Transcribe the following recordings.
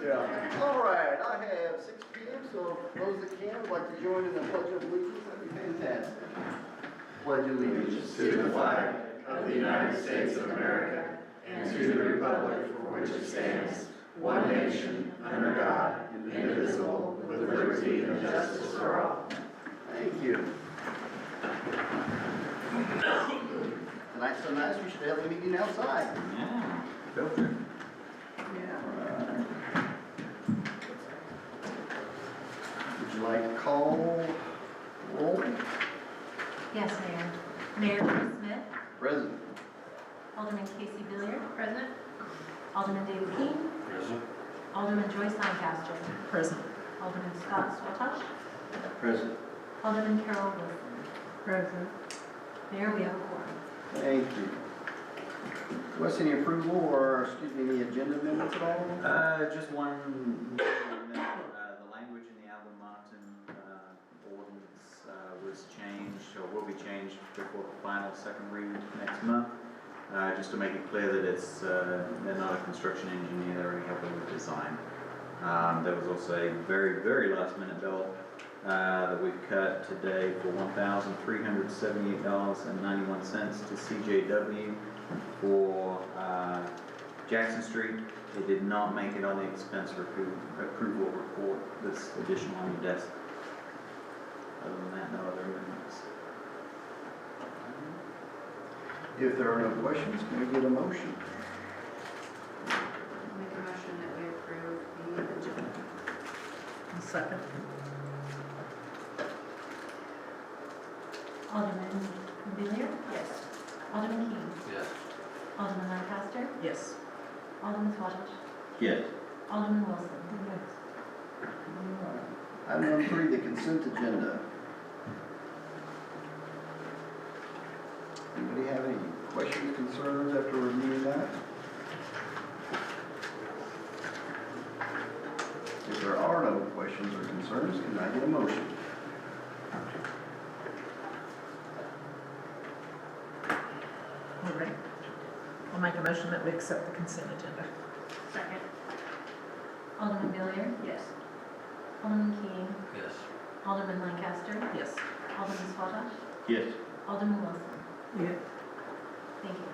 Yeah. All right, I have 6 p.m., so those that can would like to join in the Pledge of Allegiance. That'd be fantastic. Pledge allegiance To the flag of the United States of America and to the republic for which it stands, one nation, under God, indivisible, with liberty and justice for all. Thank you. Tonight's so nice, we should have the meeting outside. Yeah, filter. Yeah. Would you like to call roll? Yes, Mayor. Mayor Bruce Smith, Present. Alderman Casey Billiard, present. Alderman David King, present. Alderman Joyce Lancaster, present. Alderman Scott Swatosh, Present. Alderman Carol Wilson, present. Mayor, we have a quorum. Thank you. Request any approval or, excuse me, any agenda amendments at all? Just one amendment. The language in the Alvin Martin ordinance was changed, or will be changed before the final second read next month. Just to make it clear that it's they're not a construction engineer, they're already helping with design. There was also a very, very last minute bill that we've cut today for $1,378.91 to CJW for Jackson Street. It did not make it on the expense approval report that's additional on your desk. Other than that, no other amendments. If there are no questions, can we get a motion? Make a motion that we approve the agenda. Second. Alderman Billiard? Yes. Alderman King? Yes. Alderman Lancaster? Yes. Alderman Swatosh? Yes. Alderman Wilson? Item number 3, the consent agenda. Anybody have any questions, concerns after reviewing that? If there are no questions or concerns, can I get a motion? All right. I'll make a motion that we accept the consent agenda. Second. Alderman Billiard? Yes. Alderman King? Yes. Alderman Lancaster? Yes. Alderman Swatosh? Yes. Alderman Wilson? Yeah. Thank you.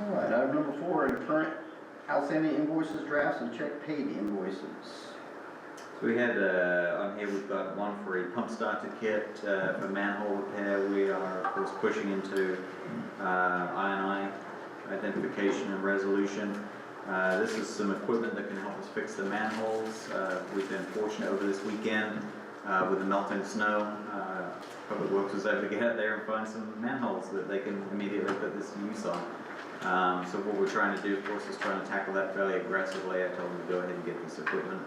All right, item number 4, in current outstanding invoices, drafts, and check paid invoices. So we had, on here we've got one for a pump starter kit for manhole repair. We are of course pushing into I&I identification and resolution. This is some equipment that can help us fix the manholes. We've been fortunate over this weekend with the melting snow. Public Works was able to get out there and find some manholes that they can immediately put this to use on. So what we're trying to do, of course, is trying to tackle that fairly aggressively. I told them to go ahead and get this equipment.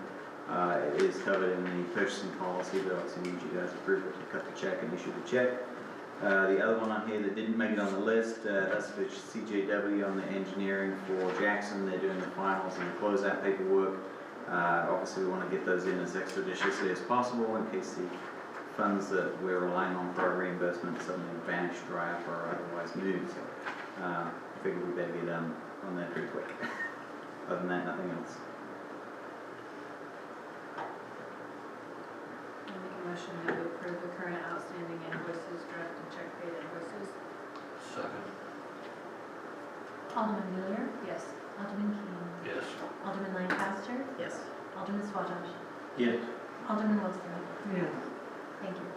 It is covered in the purchasing policy, but obviously need you guys' approval to cut the check and issue the check. The other one on here that didn't make it on the list, that's for CJW on the engineering for Jackson. They're doing the finals and the closeout paperwork. Obviously we want to get those in as expeditiously as possible in case the funds that we're relying on for our reimbursement suddenly vanish, dry up, or otherwise move. So I figured we better get on that pretty quick. Other than that, nothing else. I'll make a motion that we approve the current outstanding invoices, draft and check paid invoices. Second. Alderman Billiard? Yes. Alderman King? Yes. Alderman Lancaster? Yes. Alderman Swatosh? Yes. Alderman Wilson? Yeah. Thank you.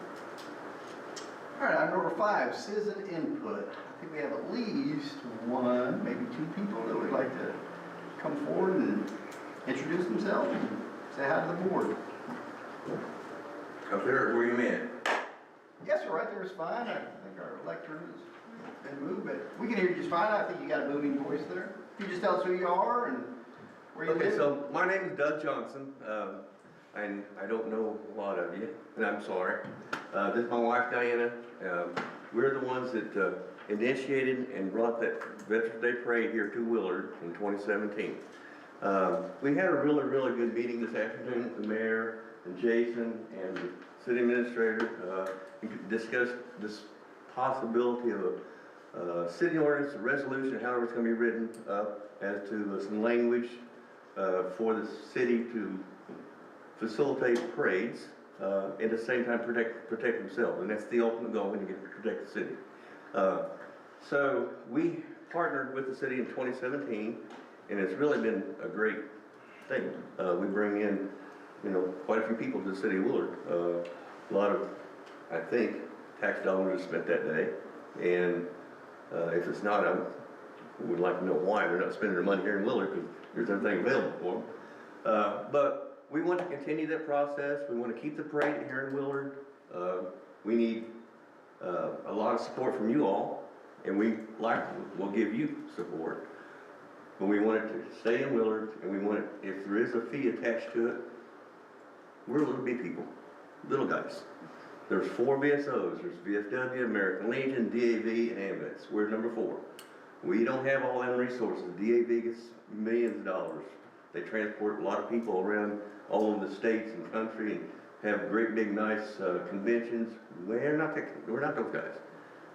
All right, item number 5, citizen input. I think we have at least 1, maybe 2 people that would like to come forward and introduce themselves and say hi to the board. Up there, where you at? Yes, sir, right there is fine. I think our lectern has been moved, but we can hear you just fine. I think you got a booming voice there. Can you just tell us who you are and where you live? Okay, so my name is Doug Johnson, and I don't know a lot of you, and I'm sorry. This is my wife Diana. We're the ones that initiated and brought that Veterans Day Parade here to Willard in 2017. We had a really, really good meeting this afternoon with the mayor and Jason and the city administrator. We discussed this possibility of a city ordinance, a resolution, however it's going to be written up as to some language for the city to facilitate parades, at the same time protect themselves, and that's the ultimate goal when you get to protect the city. So we partnered with the city in 2017, and it's really been a great thing. We bring in, quite a few people to the city of Willard. A lot of, I think, tax dollars are spent that day, and if it's not, I would like to know why they're not spending their money here in Willard, because there's everything available for them. But we want to continue that process. We want to keep the parade here in Willard. We need a lot of support from you all, and we'll give you support. But we want it to stay in Willard, and we want it, if there is a fee attached to it, we're little bitty people, little guys. There's 4 VSOs, there's VFW, American Legion, DAV, and AMVETS. We're number 4. We don't have all them resources. DAV gets millions of dollars. They transport a lot of people around all over the states and country and have great big nice conventions. We're not those guys.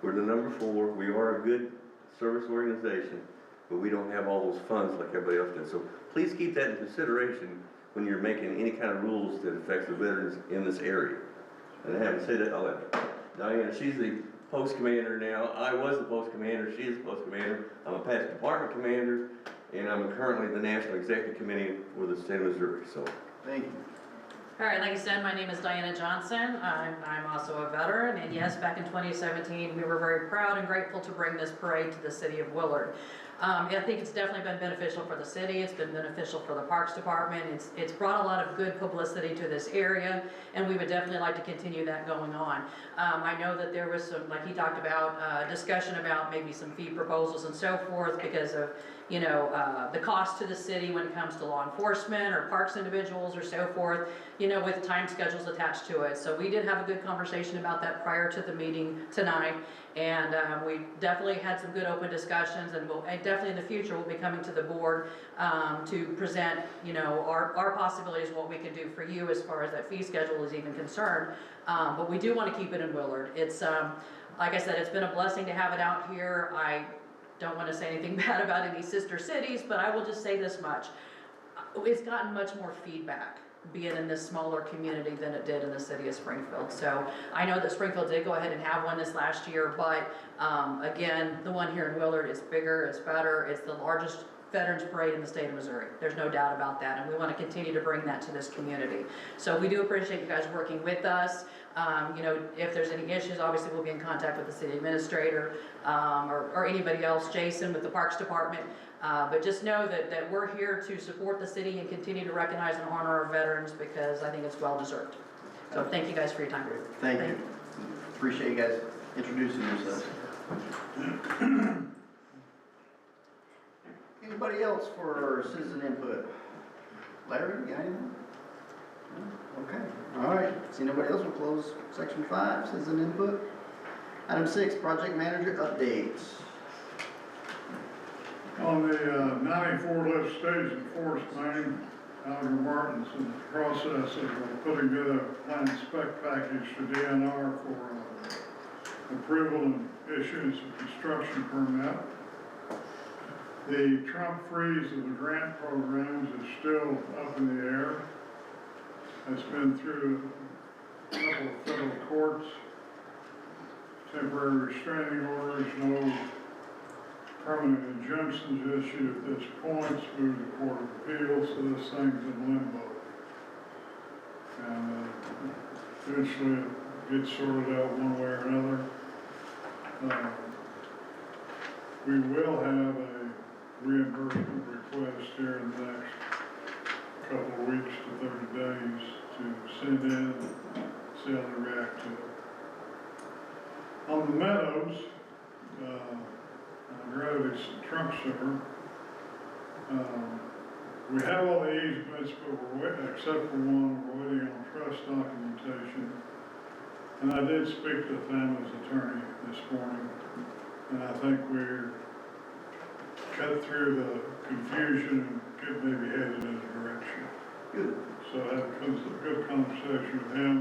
We're the number 4. We are a good service organization, but we don't have all those funds like everybody else does. So please keep that in consideration when you're making any kind of rules that affects the veterans in this area. And I haven't said it, I'll let Diana, she's the post commander now. I was the post commander, she is the post commander. I'm a past department commander, and I'm currently the National Executive Committee for the state of Missouri, so. Thank you. All right, like I said, my name is Diana Johnson. I'm also a veteran, and yes, back in 2017, we were very proud and grateful to bring this parade to the city of Willard. I think it's definitely been beneficial for the city. It's been beneficial for the Parks Department. It's brought a lot of good publicity to this area, and we would definitely like to continue that going on. I know that there was some, like he talked about, discussion about maybe some fee proposals and so forth because of, the cost to the city when it comes to law enforcement or parks individuals or so forth, with time schedules attached to it. So we did have a good conversation about that prior to the meeting tonight. And we definitely had some good open discussions, and definitely in the future we'll be coming to the board to present, our possibilities, what we can do for you as far as that fee schedule is even concerned. But we do want to keep it in Willard. It's, like I said, it's been a blessing to have it out here. I don't want to say anything bad about any sister cities, but I will just say this much. It's gotten much more feedback being in this smaller community than it did in the city of Springfield. So I know that Springfield did go ahead and have one this last year, but again, the one here in Willard is bigger, it's better, it's the largest Veterans Parade in the state of Missouri. There's no doubt about that, and we want to continue to bring that to this community. So we do appreciate you guys working with us. If there's any issues, obviously we'll be in contact with the city administrator or anybody else, Jason with the Parks Department. But just know that we're here to support the city and continue to recognize and honor our veterans because I think it's well deserved. So thank you guys for your time. Thank you. Appreciate you guys introducing yourselves. Anybody else for citizen input? Larry, you got anything? No? Okay, all right. See nobody else, we'll close section 5, citizen input. Item 6, project manager updates. On the 94 lift station Forest Main, Alger Martin's in the process of putting together a planned spec package to DNR for approval and issuance of construction permit. The Trump freeze of the grant programs is still up in the air. It's been through a couple of federal courts, temporary restraining orders, no permanent injunctions issued at this point. It's moved to Court of Appeals, so this thing's in limbo. And eventually it gets sorted out one way or another. We will have a reimbursement request here in the next couple of weeks to 30 days to send in and see how they react to it. On the meadows, Gravity's trunk sewer. We have all the easements, but we're waiting, except for one, we're waiting on trust documentation. And I did speak to the family's attorney this morning, and I think we're cut through the confusion and get maybe headed in a direction. Good. So I had a good conversation with him.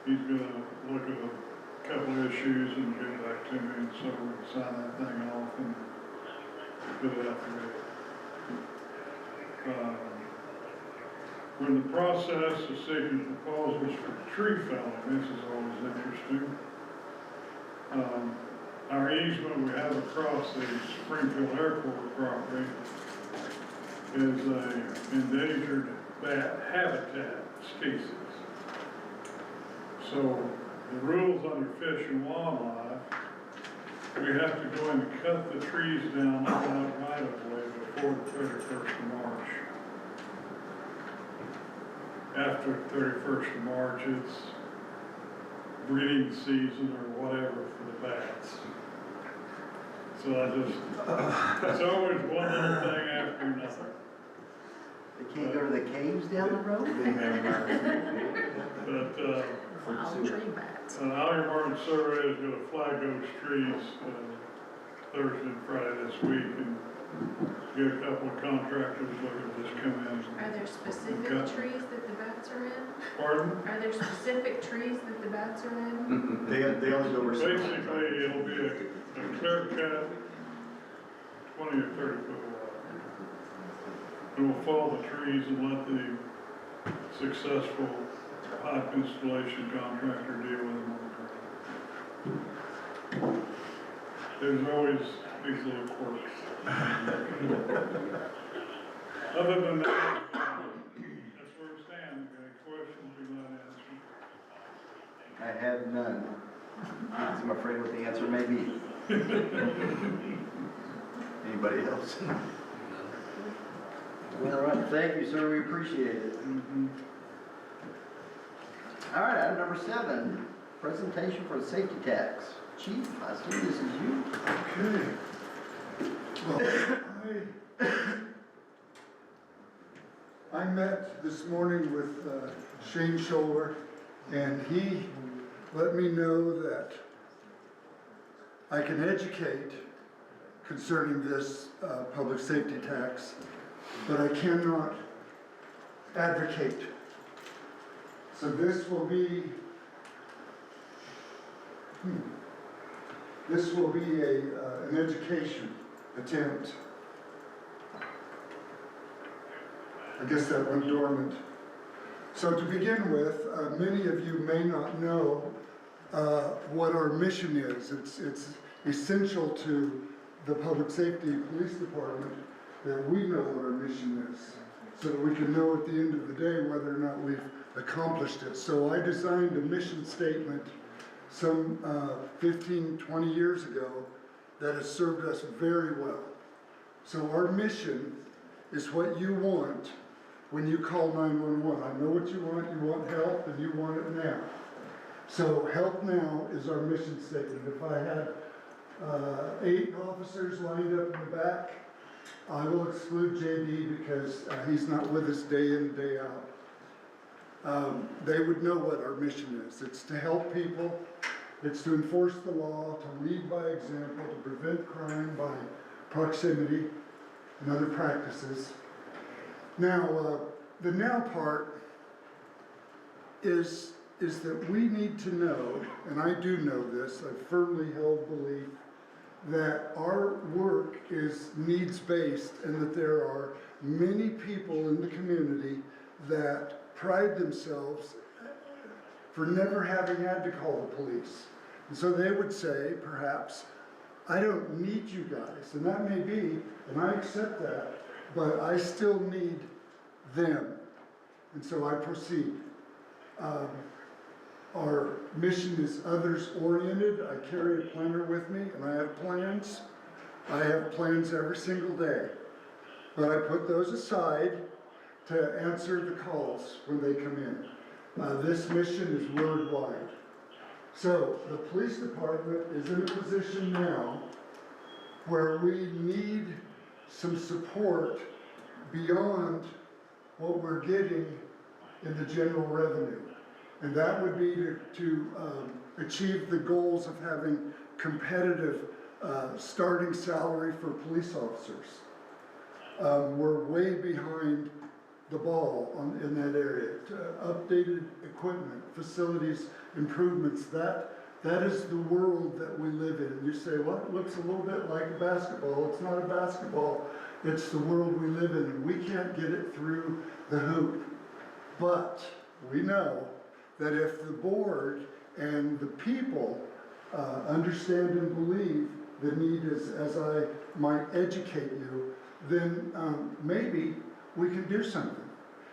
He's gonna look at a couple of issues and get back to me, and so we can sign that thing off and put it out there. we're in the process of seeking proposals for tree felling. This is always interesting. Our easement we have across the Springfield Airport property is a endangered bat habitat species. So the rules under Fish and Wildlife, we have to go in and cut the trees down on that right of way before the 31st of March. After the 31st of March, it's breeding season or whatever for the bats. So it's always one little thing after another. They can't go to the caves down the road? But, Wild tree bats. Alligator Martin Survey is gonna flag those trees, Thursday and Friday this week, and get a couple of contractors looking to just come in. Are there specific Okay. trees that the bats are in? Pardon? Are there specific trees that the bats are in? They only go where some. Basically, it'll be a clear cut, 20 or 30 foot wide. And we'll follow the trees and let the successful pipe installation contractor deal with them on the ground. There's always these little quirks. Other than that, that's where we stand. Any questions we might answer? I have none. I'm afraid what the answer may be. Anybody else? All right, thank you, sir, we appreciate it. All right, item number 7, presentation for the safety tax. Chief, I assume this is you? Okay. Well, I met this morning with Shane Scholler, and he let me know that I can educate concerning this public safety tax, but I cannot advocate. So this will be an education attempt. I guess that went dormant. So to begin with, many of you may not know what our mission is. It's essential to the Public Safety Police Department that we know what our mission is, so that we can know at the end of the day whether or not we've accomplished it. So I designed a mission statement some 15, 20 years ago that has served us very well. So our mission is what you want when you call 911. I know what you want help, and you want it now. So help now is our mission statement. If I had 8 officers lined up in the back, I will exclude JD because he's not with us day in, day out. They would know what our mission is. It's to help people, it's to enforce the law, to lead by example, to prevent crime by proximity and other practices. Now, the now part is that we need to know, and I do know this, I firmly held belief, that our work is needs-based and that there are many people in the community that pride themselves for never having had to call the police. And so they would say, perhaps, I don't need you guys, and that may be, and I accept that, but I still need them. And so I proceed. Our mission is others-oriented. I carry a planner with me, and I have plans. I have plans every single day. But I put those aside to answer the calls when they come in. This mission is worldwide. So the police department is in a position now where we need some support beyond what we're getting in the general revenue. And that would be to achieve the goals of having competitive starting salary for police officers. We're way behind the ball in that area. Updated equipment, facilities, improvements, that is the world that we live in. You say, well, it looks a little bit like basketball. It's not a basketball, it's the world we live in. And we can't get it through the hoop. But we know that if the board and the people understand and believe the need as I might educate you, then maybe we can do something.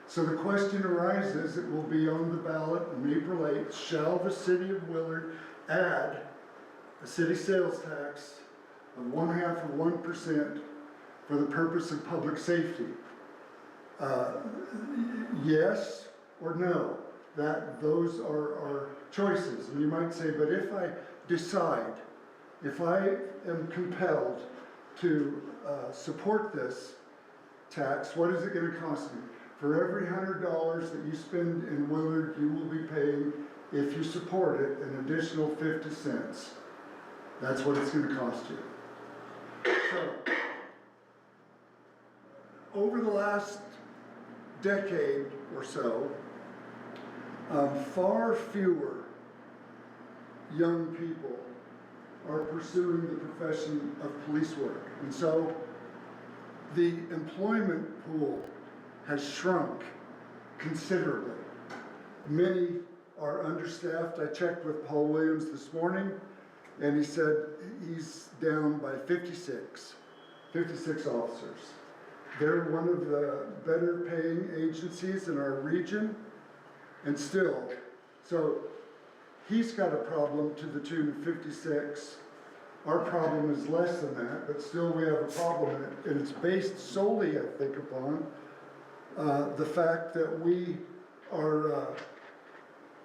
So the question arises, it will be on the ballot on April 8th, shall the city of Willard add a city sales tax of 1/2% for the purpose of public safety? Yes or no, those are our choices. And you might say, but if I decide, if I am compelled to support this tax, what is it going to cost me? For every $100 that you spend in Willard, you will be paying, if you support it, an additional 50 cents. That's what it's going to cost you. So, over the last decade or so, far fewer young people are pursuing the profession of police work. And so the employment pool has shrunk considerably. Many are understaffed. I checked with Paul Williams this morning, and he said he's down by 56 officers. They're one of the better paying agencies in our region, and still, so he's got a problem to the tune of 56. Our problem is less than that, but still we have a problem, and it's based solely, I think, upon the fact that we are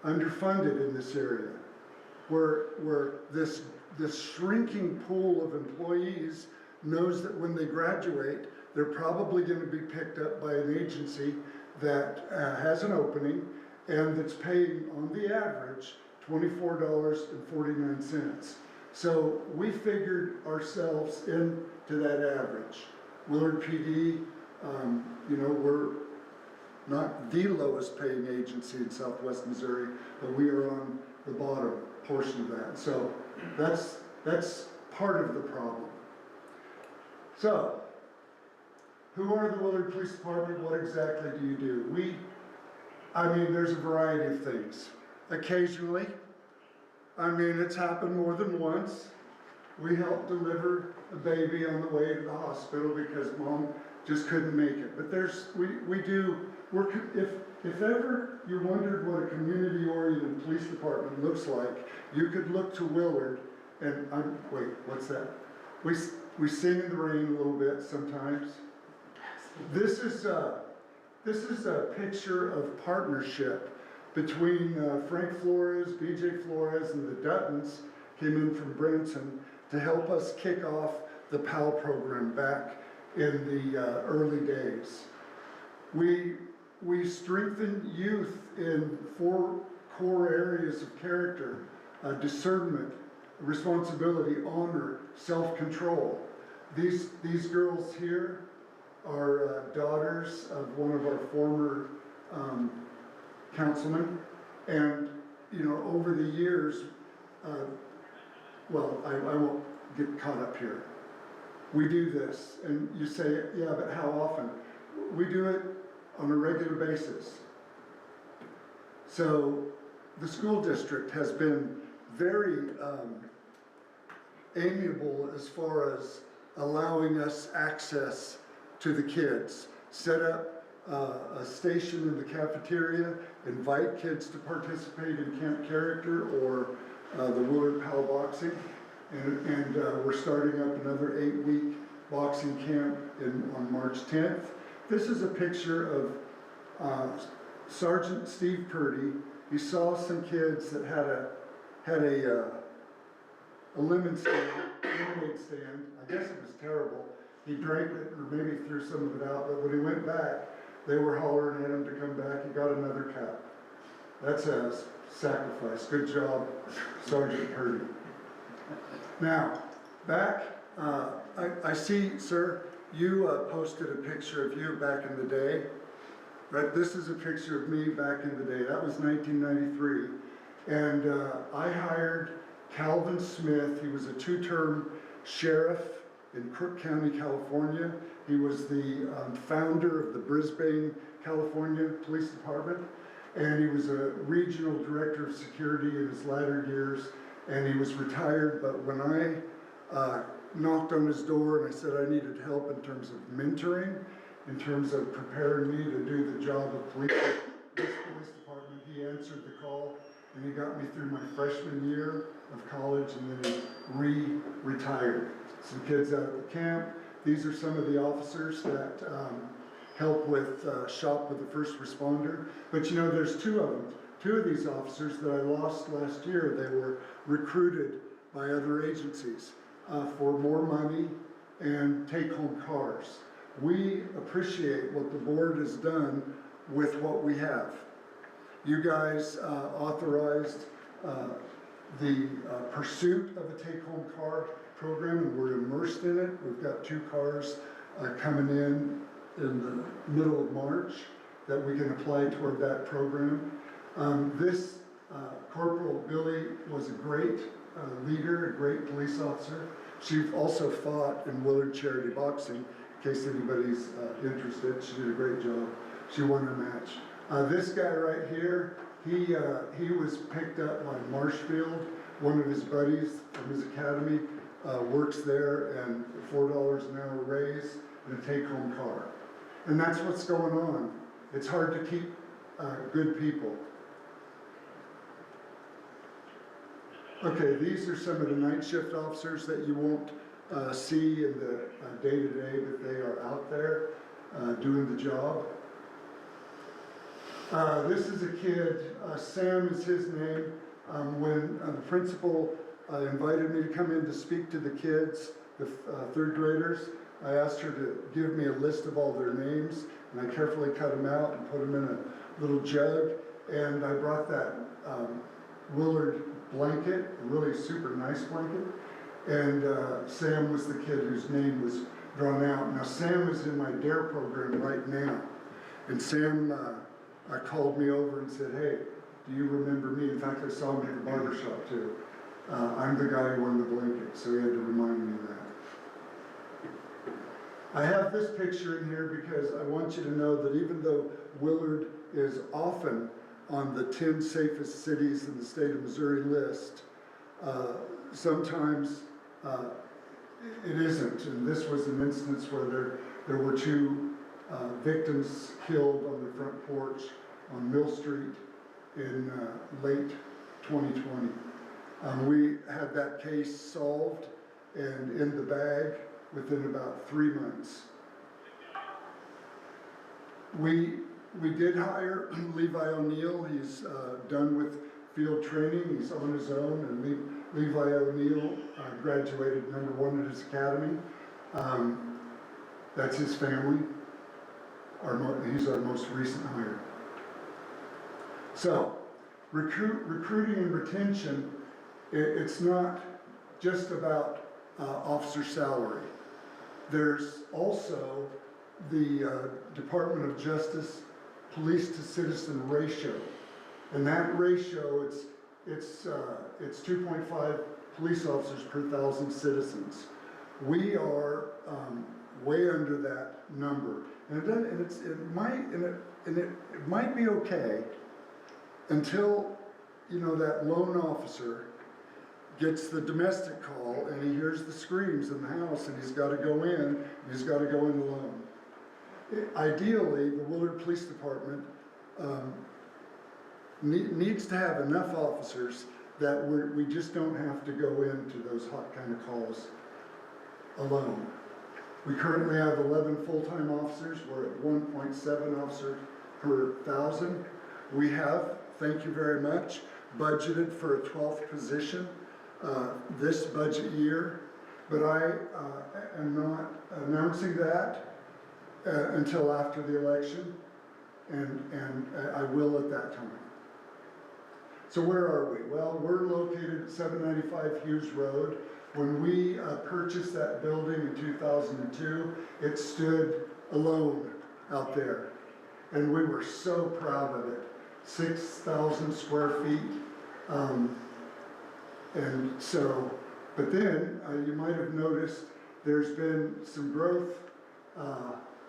underfunded in this area, where this shrinking pool of employees knows that when they graduate, they're probably going to be picked up by an agency that has an opening and that's paying, on the average, $24.49. So we figured ourselves into that average. Willard PD, we're not the lowest paying agency in Southwest Missouri, but we are on the bottom portion of that. So that's part of the problem. So, who are the Willard Police Department? What exactly do you do? There's a variety of things. Occasionally, it's happened more than once. We helped deliver a baby on the way to the hospital because mom just couldn't make it. But if ever you wondered what a community-oriented police department looks like, you could look to Willard and, wait, what's that? We sing in the rain a little bit sometimes. This is a picture of partnership between Frank Flores, BJ Flores, and the Duttons came in from Branson to help us kick off the PAL program back in the early days. We strengthen youth in 4 core areas of character: discernment, responsibility, honor, self-control. These girls here are daughters of one of our former councilmen, and over the years, I won't get caught up here. We do this, and you say, yeah, but how often? We do it on a regular basis. So the school district has been very amiable as far as allowing us access to the kids. Set up a station in the cafeteria, invite kids to participate in Camp Character or the Willard PAL boxing. And we're starting up another 8-week boxing camp on March 10th. This is a picture of Sergeant Steve Purdy. He saw some kids that had a lemonade stand. I guess it was terrible. He drank it or maybe threw some of it out, but when he went back, they were hollering at him to come back. He got another cup. That's a sacrifice. Good job, Sergeant Purdy. Now, back, I see, sir, you posted a picture of you back in the day. Right, this is a picture of me back in the day. That was 1993. And I hired Calvin Smith. He was a 2-term sheriff in Crook County, California. He was the founder of the Brisbane, California Police Department, and he was a regional director of security in his latter years, and he was retired. But when I knocked on his door and I said I needed help in terms of mentoring, in terms of preparing me to do the job of this police department, he answered the call, and he got me through my freshman year of college, and then he retired. Some kids out at the camp. These are some of the officers that help with shop with the first responder. But you know, there's two of them. Two of these officers that I lost last year, they were recruited by other agencies for more money and take-home cars. We appreciate what the board has done with what we have. You guys authorized the pursuit of a take-home car program, and we're immersed in it. We've got 2 cars coming in the middle of March that we can apply toward that program. This Corporal Billy was a great leader, a great police officer. She also fought in Willard Charity Boxing, in case anybody's interested. She did a great job. She won her match. This guy right here, he was picked up by Marshfield. One of his buddies from his academy works there, and $4 an hour raise and a take-home car. And that's what's going on. It's hard to keep good people. Okay, these are some of the night shift officers that you won't see in the day-to-day, but they are out there doing the job. This is a kid, Sam is his name. When the principal invited me to come in to speak to the kids, the 3rd graders, I asked her to give me a list of all their names, and I carefully cut them out and put them in a little jug, and I brought that Willard blanket, a really super nice blanket, and Sam was the kid whose name was drawn out. Now Sam is in my DARE program right now, and Sam called me over and said, hey, do you remember me? In fact, I saw him at the barber shop too. I'm the guy who won the blanket, so he had to remind me of that. I have this picture in here because I want you to know that even though Willard is often on the 10 safest cities in the state of Missouri list, sometimes it isn't. And this was an instance where there were 2 victims killed on the front porch on Mill Street in late 2020. We had that case solved and in the bag within about 3 months. We did hire Levi O'Neill. He's done with field training. He's on his own, and Levi O'Neill graduated #1 at his academy. That's his family. He's our most recent hire. So, recruiting and retention, it's not just about officer salary. There's also the Department of Justice police to citizen ratio. And that ratio, it's 2.5 police officers per 1,000 citizens. We are way under that number. And it might be okay until, you know, that lone officer gets the domestic call and he hears the screams in the house and he's got to go in, and he's got to go in alone. Ideally, the Willard Police Department needs to have enough officers that we just don't have to go into those hot kind of calls alone. We currently have 11 full-time officers. We're at 1.7 officers per 1,000. We have, thank you very much, budgeted for a 12th position this budget year, but I am not announcing that until after the election, and I will at that time. So where are we? Well, we're located at 795 Hughes Road. When we purchased that building in 2002, it stood alone out there, and we were so proud of it. 6,000 square feet. And so, but then you might have noticed there's been some growth.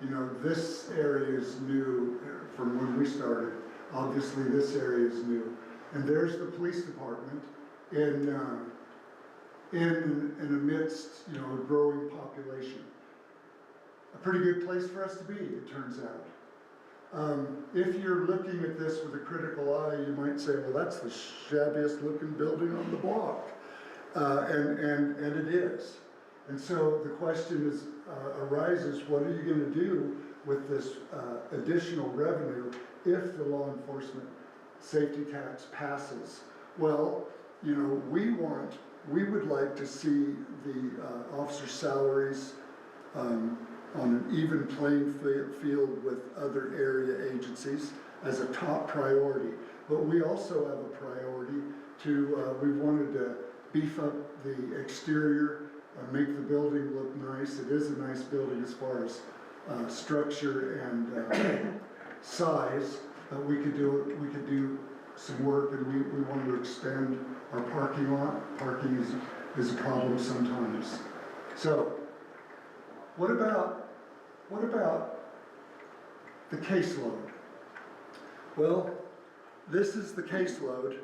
You know, this area is new from when we started. Obviously, this area is new. And there's the police department in amidst, you know, a growing population. A pretty good place for us to be, it turns out. If you're looking at this with a critical eye, you might say, well, that's the shabbiest looking building on the block. And it is. And so the question arises, what are you going to do with this additional revenue if the law enforcement safety tax passes? Well, you know, we would like to see the officer salaries on an even playing field with other area agencies as a top priority. But we also have a priority to, we wanted to beef up the exterior, make the building look nice. It is a nice building as far as structure and size. We could do some work, and we want to expand our parking lot. Parking is a problem sometimes. So, what about the caseload? Well, this is the caseload.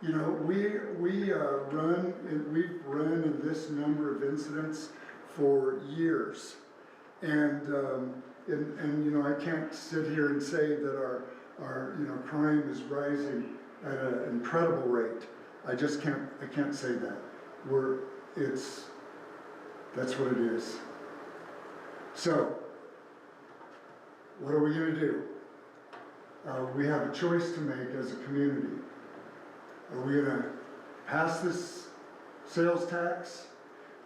You know, we've run in this number of incidents for years, and you know, I can't sit here and say that our you know, crime is rising at an incredible rate. I can't say that. That's what it is. So, what are we going to do? We have a choice to make as a community. Are we going to pass this sales tax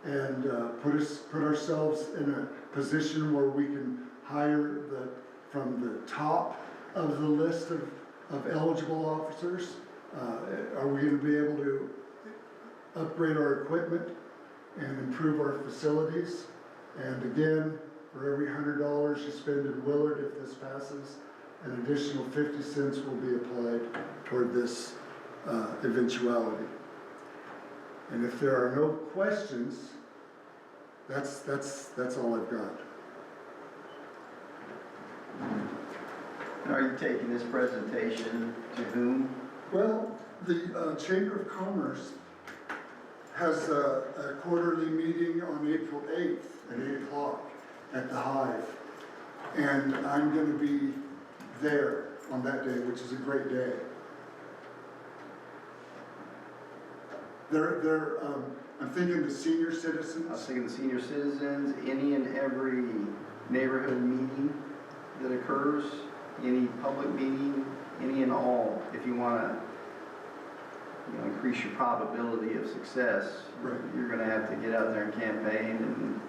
and put ourselves in a position where we can hire from the top of the list of eligible officers? Are we going to be able to upgrade our equipment and improve our facilities? And again, for every $100 you spend in Willard, if this passes, an additional 50 cents will be applied toward this eventuality. And if there are no questions, that's all I've got. Are you taking this presentation to whom? Well, the Chamber of Commerce has a quarterly meeting on April 8th at 8 o'clock at the Hive. And I'm going to be there on that day, which is a great day. I'm thinking the senior citizens. I was thinking the senior citizens, any and every neighborhood meeting that occurs, any public meeting, any and all, if you want to, you know, increase your probability of success, Right. You're going to have to get out there and campaign and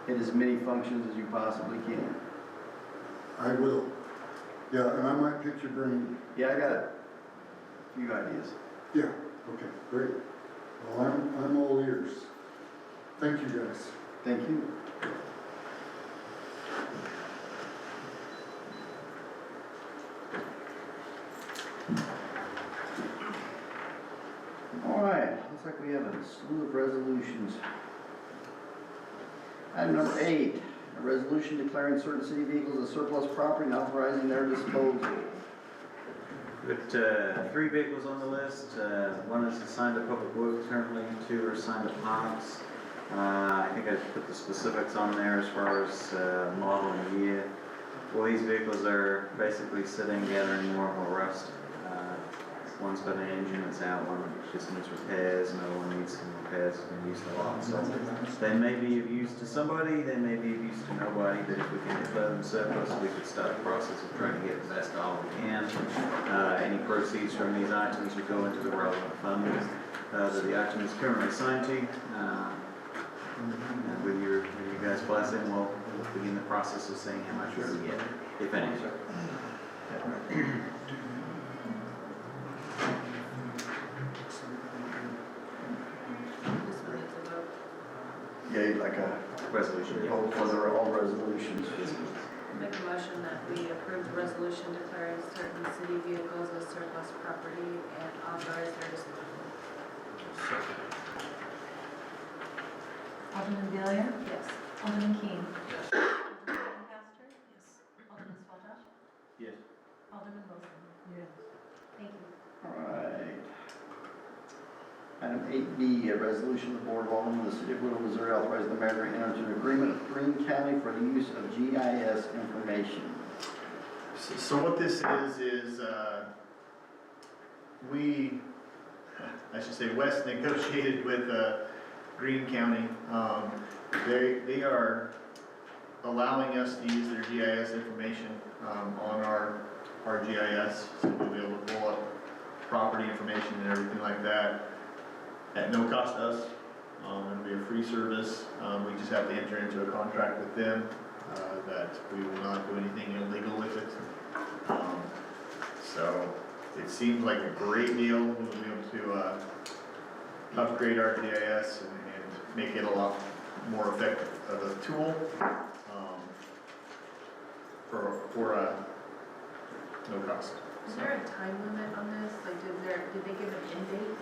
hit as many functions as you possibly can. I will. Yeah, and I might pick your brain. Yeah, I got a few ideas. Yeah, okay, great. Well, I'm all ears. Thank you, guys. Thank you. All right, looks like we have a slew of resolutions. Item number 8, a resolution declaring certain city vehicles as surplus property and authorizing their disposal. We've got 3 vehicles on the list. One is assigned to Public Works currently, 2 are assigned to Parks. I think I put the specifics on there as far as model and year. Well, these vehicles are basically sitting, gathering more and more rust. One's got an engine that's out, one just needs repairs, another one needs some repairs, it's been used a lot. So they may be of use to somebody, they may be of use to nobody, but if we can declare them surplus, we could start the process of trying to get the best dollar we can. Any proceeds from these items would go into the relevant fund that the item is currently assigned to. And with your guys' blessing, we'll begin the process of seeing how much we get, if any. This one needs a vote. Yeah, like a Resolution. vote for all resolutions. Make a motion that we approve the resolution declaring certain city vehicles as surplus property and authorize their disposal. Alderman Deloyer, Yes. Alderman Keane, Yes. Alderman Lancaster, Yes. Alderman Swallow, Yes. Alderman Wilson. Yes. Thank you. All right. Item 8B, a resolution of the Board of Aldermen of the City of Wheeler, Missouri, authorizing the mayor to enter into an agreement with Greene County for the use of GIS information. So what this is I should say Wes negotiated with Greene County. They are allowing us to use their GIS information on our GIS, so we'll be able to pull up property information and everything like that at no cost to us. It'll be a free service. We just have to enter into a contract with them that we will not do anything illegal with it. So it seems like a great deal. We'll be able to upgrade our GIS and make it a lot more effective of a tool for no cost. Is there a time limit on this? Like, did they give an end date?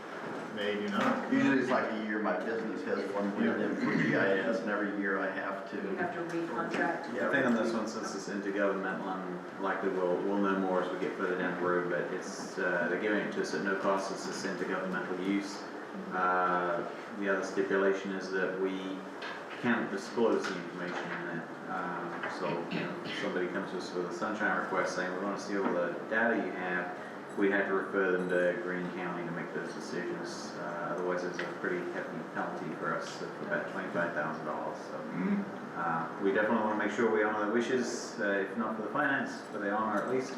They do not. Usually it's like a year, my business has one with them for GIS, and every year I have to. You have to recontract? I think on this one, since it's intergovernmental, and likely we'll know more as we get further down the road, but it's, they're giving it to us at no cost, it's this intergovernmental use. The other stipulation is that we can't disclose the information in it. So, you know, if somebody comes to us with a sunshine request saying, we want to see all the data you have, we have to refer them to Greene County to make those decisions. Otherwise, there's a pretty hefty penalty for us of about $25,000. So, we definitely want to make sure we honor their wishes, if not for the finance, for the honor at least.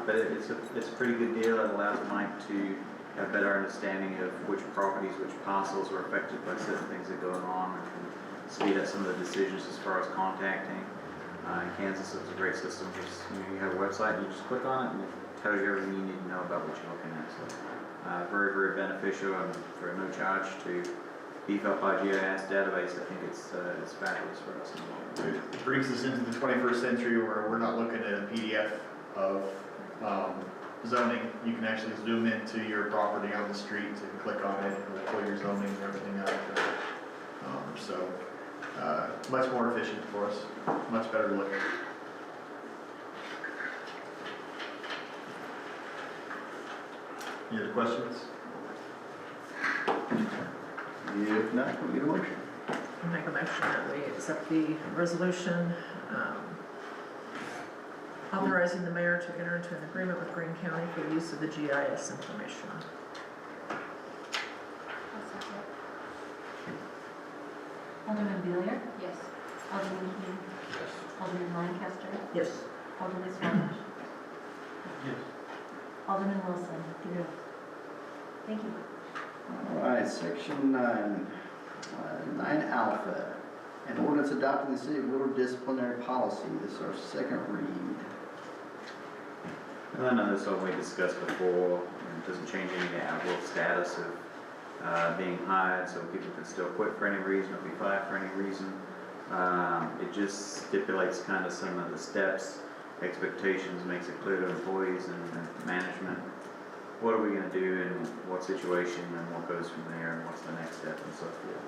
But it's a pretty good deal. It allows Mike to have a better understanding of which properties, which parcels are affected by certain things that are going on, and can speed up some of the decisions as far as contacting. In Kansas, it's a great system. Just, you have a website, and you just click on it, and it tells you everything you need to know about what you're looking at. So, very, very beneficial, and for no charge to beef up our GIS database. I think it's fabulous for us. It brings us into the 21st century where we're not looking at a PDF of zoning. You can actually zoom into your property on the street and click on it and it'll pull your zoning and everything out. So much more efficient for us, much better look. Any other questions? If not, can we get a motion? I make a motion that we accept the resolution authorizing the mayor to enter into an agreement with Greene County for the use of the GIS information. Alderman Deloyer, Yes. Alderman Keane, Yes. Alderman Lancaster, Yes. Alderman Swallow, Yes. Alderman Wilson. Yes. Thank you. All right, section 9, 9 alpha. An ordinance adopting the City of Wheeler disciplinary policy. This is our second read. And I know this one we discussed before, and it doesn't change any of the outlaw status of being hired, so people can still quit for any reason or be fired for any reason. It just stipulates kind of some of the steps, expectations, makes it clear to employees and management. What are we going to do in what situation and what goes from there and what's the next step and so forth.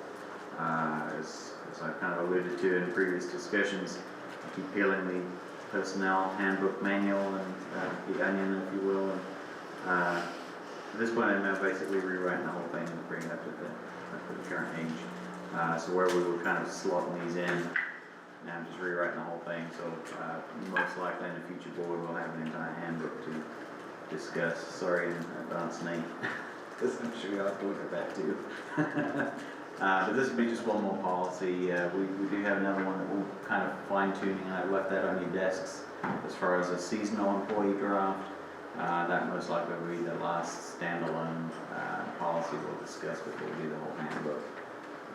As I've kind of alluded to in previous discussions, I keep peeling the personnel handbook manual and the onion, if you will. And at this point, I'm now basically rewriting the whole thing and bringing it up to the current age. So where we were kind of slotting these in, now I'm just rewriting the whole thing. So most likely in a future board, we'll have an entire handbook to discuss. Sorry in advance, Nate, because I'm sure you'll have to look at that too. But this will be just one more policy. We do have another one that we're kind of fine tuning. I've left that on your desks as far as a seasonal employee draft. That most likely will be the last standalone policy we'll discuss before we do the whole handbook.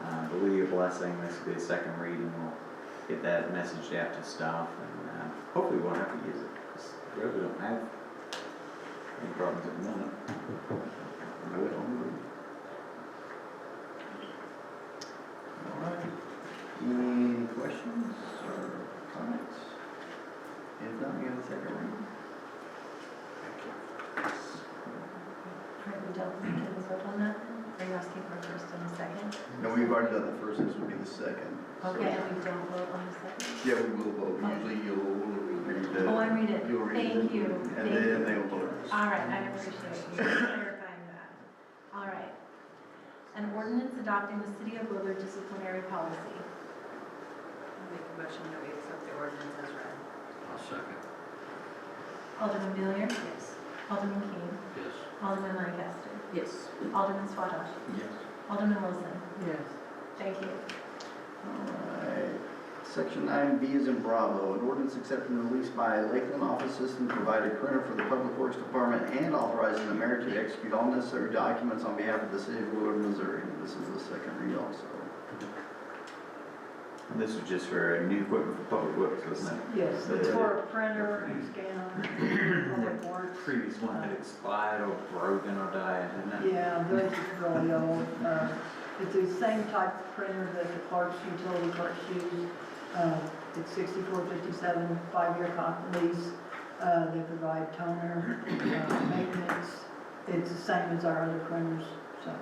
But with your blessing, this will be a second read and we'll get that messaged out to staff and hopefully we won't have to use it because we really don't have any problems at the moment. All right. Any questions or comments? If not, we have a second read. All right, we don't, can we vote on that then? Are you asking for a first and a second? No, we've already done the first, this would be the second. So- Okay, and we don't vote on the second? Yeah, we will vote, usually you'll read it. Oh, I read it. You'll read it. Thank you. And Thank then you. they'll vote. All right, I appreciate you clarifying that. All right. An ordinance adopting the City of Willard disciplinary policy. I'll make a motion that we accept the ordinance as read. I'll second. Alderman Billiard? Yes. Alderman Keane? Yes. Alderman Lancaster? Yes. Alderman Swadosh? Yes. Alderman Wilson? Yes. Thank you. Alright, section 9B is in Bravo, an ordinance accepting the lease by Lakeland Office System to provide a printer for the Public Works Department and authorizing the mayor to execute all necessary documents on behalf of the city of Willard, Missouri. This is the second read also. And this was just for new equipment for public works, wasn't it? Yes, it's for a printer and scanner, public works. Previous one had expired or broken or died, hadn't it? Yeah, this is really old. It's the same type of printer that the clerks, utility clerks use. It's 6457, 5-year lease. They provide toner, maintenance. It's the same as our other printers, so.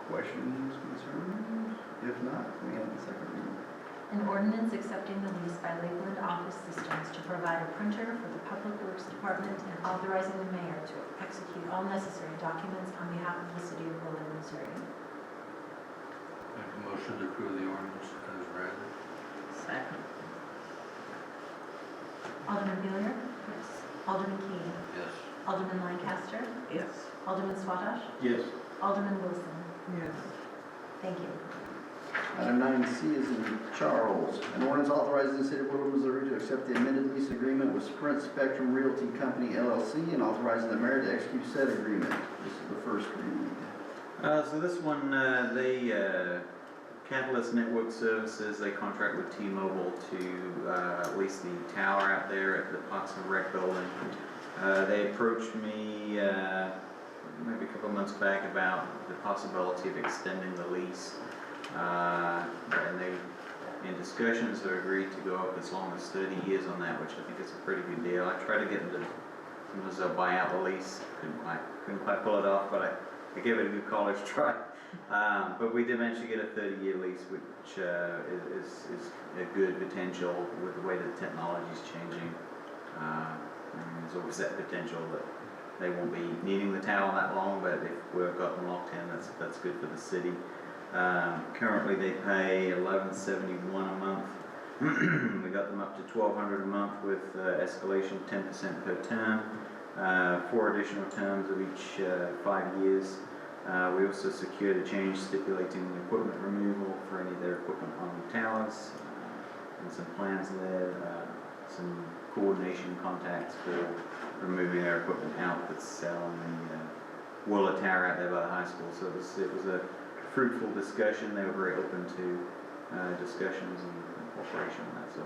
Questions, concerns? If not, we have the second reading. An ordinance accepting the lease by Lakeland Office Systems to provide a printer for the Public Works Department and authorizing the mayor to execute all necessary documents on behalf of the city of Willard, Missouri. Make a motion to approve the ordinance as read. Second. Alderman Billiard? Yes. Alderman Keane? Yes. Alderman Lancaster? Yes. Alderman Swadosh? Yes. Alderman Wilson? Yes. Thank you. Item 9C is in Charles. An ordinance authorizing the city of Willard, Missouri to accept the amended lease agreement with Sprint Spectrum Realty Company LLC and authorizing the mayor to execute said agreement. This is the first reading. So this one, Catalyst Network Services, they contract with T-Mobile to lease the tower out there at the Parks and Rec building. They approached me maybe a couple of months back about the possibility of extending the lease. And they, in discussions, have agreed to go up as long as 30 years on that, which I think is a pretty good deal. I tried to get them to sometimes they'll buy out the lease. Couldn't quite pull it off, but I gave it a good college try. But we did manage to get a 30-year lease, which is a good potential with the way that technology is changing. There's always that potential that they won't be needing the tower that long, but if we've got them locked in, that's good for the city. Currently they pay $11.71 a month. We got them up to $1,200 a month with escalation 10% per term, 4 additional terms of each 5 years. We also secured a change stipulating equipment removal for any of their equipment on the towers, and some plans there, some coordination contacts for removing their equipment out that's on the Willa Tower out there by the high school. So it was a fruitful discussion. They were very open to discussions and cooperation on that. So I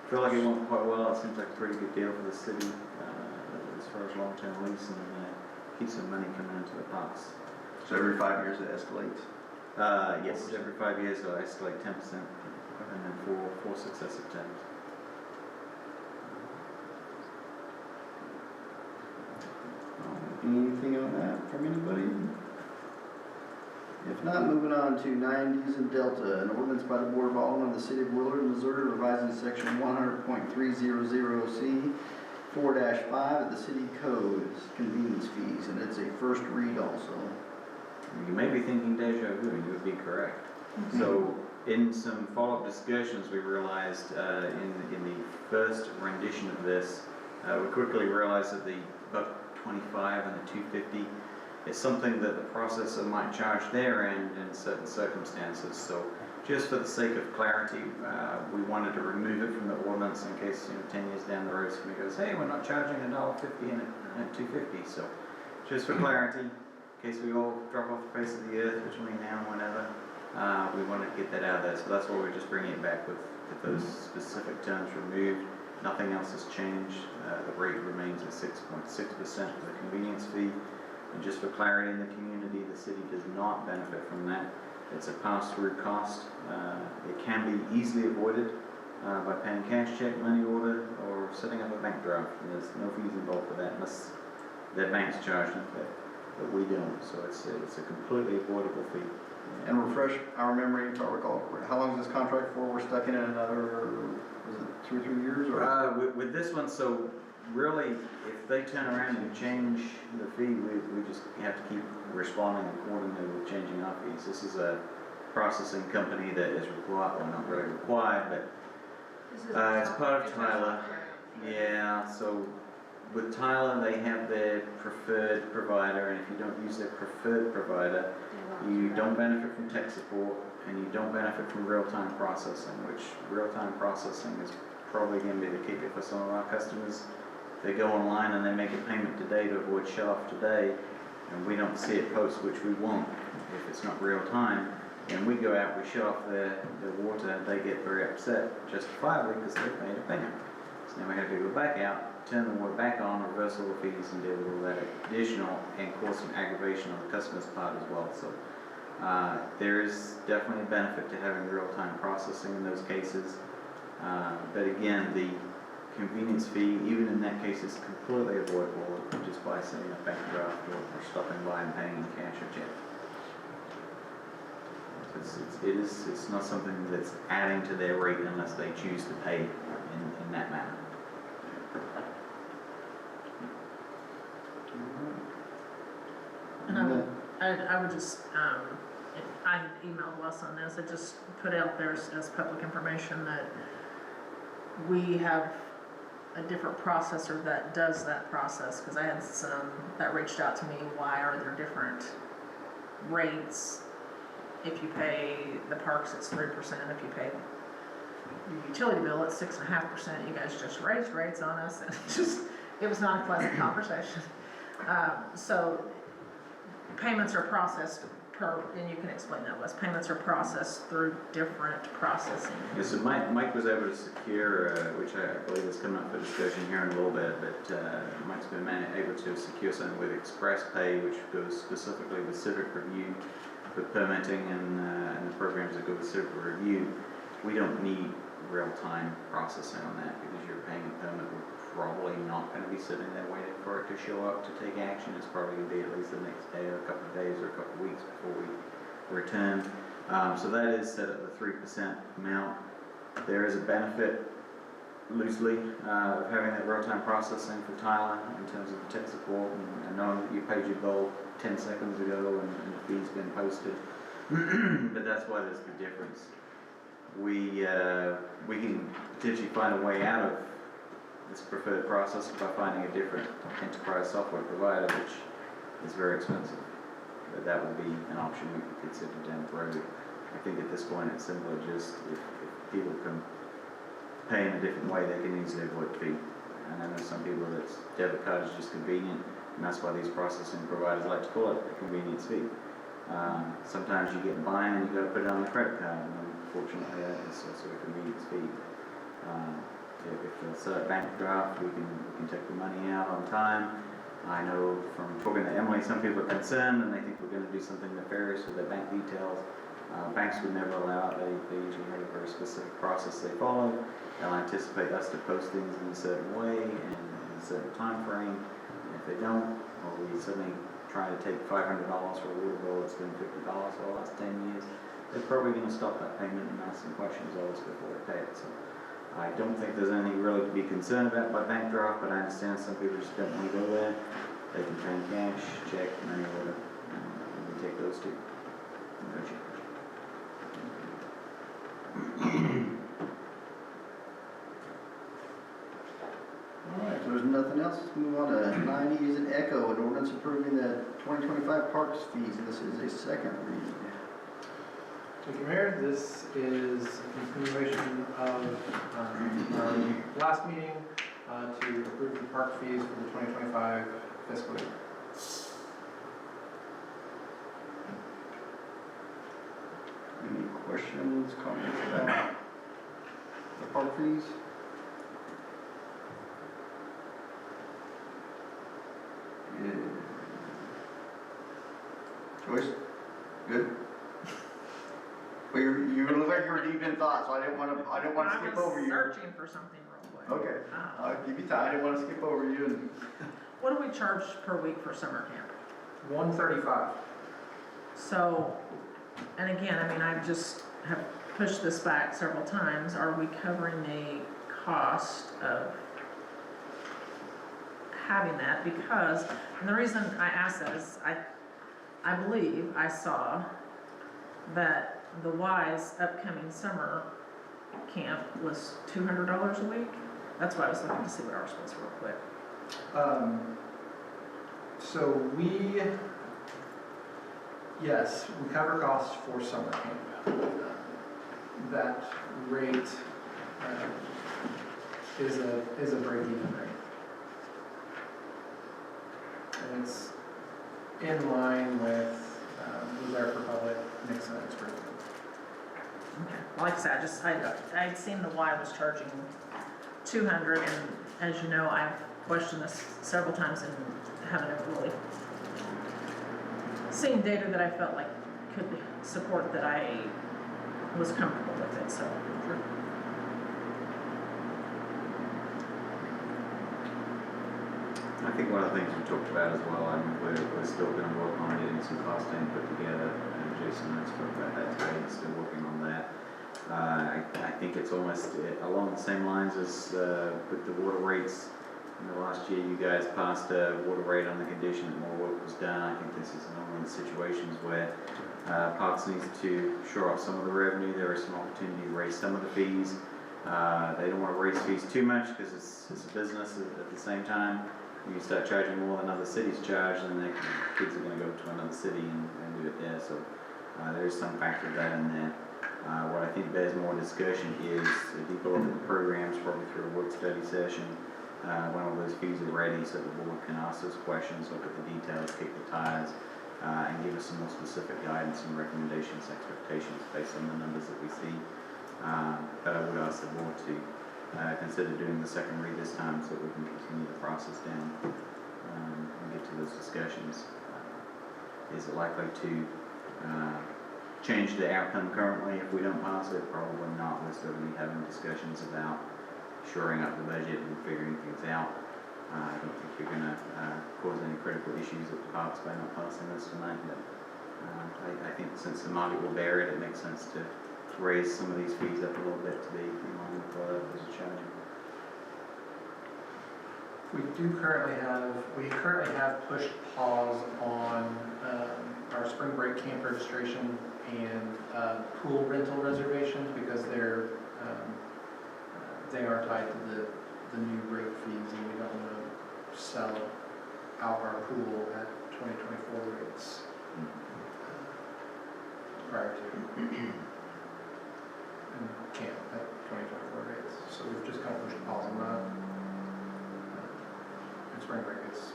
feel like it went quite well. It seems like a pretty good deal for the city as far as long-term lease, and keeps some money coming into the parks. So every 5 years it escalates? Yes, every 5 years they'll escalate 10%, and then four successive terms. Anything on that from anybody? If not, moving on to 9Ds and Delta, an ordinance by the Board of Aldermen of the City of Willard, Missouri, revising section 100.300C 4-5 of the city codes, convenience fees, and it's a first read also. You may be thinking deja vu, and you would be correct. So in some follow-up discussions, we realized in the first rendition of this, we quickly realized that the $1.25 and the $2.50 is something that the processor might charge their end in certain circumstances. So just for the sake of clarity, we wanted to remove it from the ordinance in case 10 years down the road somebody goes, hey, we're not charging $1.50 and $2.50. So just for clarity, in case we all drop off the face of the earth between now and whenever, we wanted to get that out of there. So that's why we're just bringing it back with those specific terms removed. Nothing else has changed. The rate remains at 6.6% for the convenience fee. And just for clarity in the community, the city does not benefit from that. It's a pass-through cost. It can be easily avoided by paying cash check, money order, or setting up a bank draft. And there's no fees involved for that unless their banks charge them, but we don't, so it's a completely avoidable fee. And refresh our memory, if I recall, how long is this contract for? We're stuck in it another, was it 2 or 3 years or? With this one, so really, if they turn around and change the fee, we just have to keep responding accordingly with changing our fees. This is a processing company that is required, well, not really required, but This is it's part of it's our Tyler. software. Yeah, so with Tyler, they have their preferred provider, and if you don't use their preferred provider, you don't benefit from tech support, and you don't benefit from real-time processing, which real-time processing is probably going to be the kicker for some of our customers. They go online and they make a payment today to avoid shut-off today, and we don't see it post, which we won't if it's not real-time. And we go out, we shut off their water, they get very upset, justifiably, because they've made a payment. So now we have to go back out, turn the water back on, reverse all the fees, and deal with all that additional and cause some aggravation on the customer's part as well. So there is definitely a benefit to having real-time processing in those cases. But again, the convenience fee, even in that case, is completely avoidable just by setting a bank draft or stopping by and paying in cash or check. It's not something that's adding to their rate unless they choose to pay in that manner. And I would just, I emailed Wes on this, I just put out there as public information that we have a different processor that does that process, because I had some that reached out to me, why are there different rates? If you pay the parks, it's 3%, if you pay your utility bill, it's 6.5%, you guys just raised rates on us, and it was not a pleasant conversation. So payments are processed and you can explain that, Wes, payments are processed through different processing. Yeah, so Mike was able to secure, which I believe is coming up for discussion here in a little bit, but Mike's been able to secure something with Express Pay, which goes specifically with Civic Review, with permitting and the programs that go with Civic Review. We don't need real-time processing on that because you're paying a permit. We're probably not going to be sitting there waiting for it to show up to take action. It's probably going to be at least the next day or a couple of days or a couple of weeks before we return. So that is set at the 3% amount. There is a benefit, loosely, of having that real-time processing for Tyler in terms of the tech support and knowing that you paid your bill 10 seconds ago and the fee's been posted. But that's why there's the difference. We can potentially find a way out of this preferred process by finding a different enterprise software provider, which is very expensive. But that would be an option we could consider down the road. I think at this point it's simply just if people can pay in a different way, they can easily avoid the fee. And I know some people that debit card is just convenient, and that's why these processing providers like to call it a convenience fee. Sometimes you get buying and you got to put it on the credit card, and unfortunately that is also a convenience fee. If they'll set a bank draft, we can take the money out on time. I know from talking to Emily, some people are concerned and they think we're going to do something nefarious with their bank details. Banks would never allow it. They usually have a very specific process they follow. They'll anticipate us to post things in a certain way and in a certain time frame. And if they don't, or we suddenly try to take $500 for a water bill that's been $50 for the last 10 years, they're probably going to stop that payment and ask some questions always before they pay it. So I don't think there's anything really to be concerned about by bank draft, but I understand some people just don't want to go there. They can pay in cash, check, money order, and we take those two. All right, if there's nothing else, let's move on to 9E is an echo, an ordinance approving the 2025 parks fees. This is a second reading. Thank you, Mayor. This is a continuation of our last meeting to approve the park fees for the 2025 fiscal year. Any questions, comments about the park fees? Good. Joyce? Good? Well, you look like you were deep in thought, so I didn't want to skip over you. I was searching for something real quick. Okay, I'll give you time. I didn't want to skip over you. And what do we charge per week for summer camp? $135. So, and again, I mean, I just have pushed this back several times. Are we covering a cost of having that? Because, and the reason I ask that is I believe I saw that the Y's upcoming summer camp was $200 a week. That's why I was looking to see what ours was real quick. So yes, we cover costs for summer camp. That rate is a break-even rate. And it's in line with Desire for Public, Nixon Expert. Okay. Like I said, I'd seen the Y was charging 200, and as you know, I've questioned this several times and haven't ever really seen data that I felt like could support that I was comfortable with it, so. I think one of the things we talked about as well, and we're still going to work on getting some costing put together, and Jason and I spoke about that today, and still working on that. I think it's almost along the same lines as with the water rates. In the last year, you guys passed a water rate on the condition that more work was done. I think this is one of the situations where Parks needs to shore up some of the revenue. There is some opportunity to raise some of the fees. They don't want to raise fees too much because it's a business at the same time. You start charging more than other cities charge, and the kids are going to go to another city and do it there. So there is some factor of that in there. What I think bears more discussion is if you go over the programs, probably through a work study session, when all those fees are ready, so the board can ask those questions, look at the details, kick the tires, and give us some more specific guidance and recommendations, expectations based on the numbers that we see. But I would ask the board to consider doing the second read this time so that we can continue the process down and get to those discussions. Is it likely to change the outcome currently if we don't pass it? Probably not. We're still going to be having discussions about shoring up the budget and figuring things out. I don't think you're going to cause any critical issues at the parks by not passing this tonight, but I think since the market will bear it, it makes sense to raise some of these fees up a little bit to be in line with what others are charging. We currently have pushed pause on our spring break camp registration and pool rental reservations because they are tied to the new rate fees, and we don't want to sell out our pool at 2024 rates prior to camp at 2024 rates. So we've just kind of pushed pause on that. And spring break is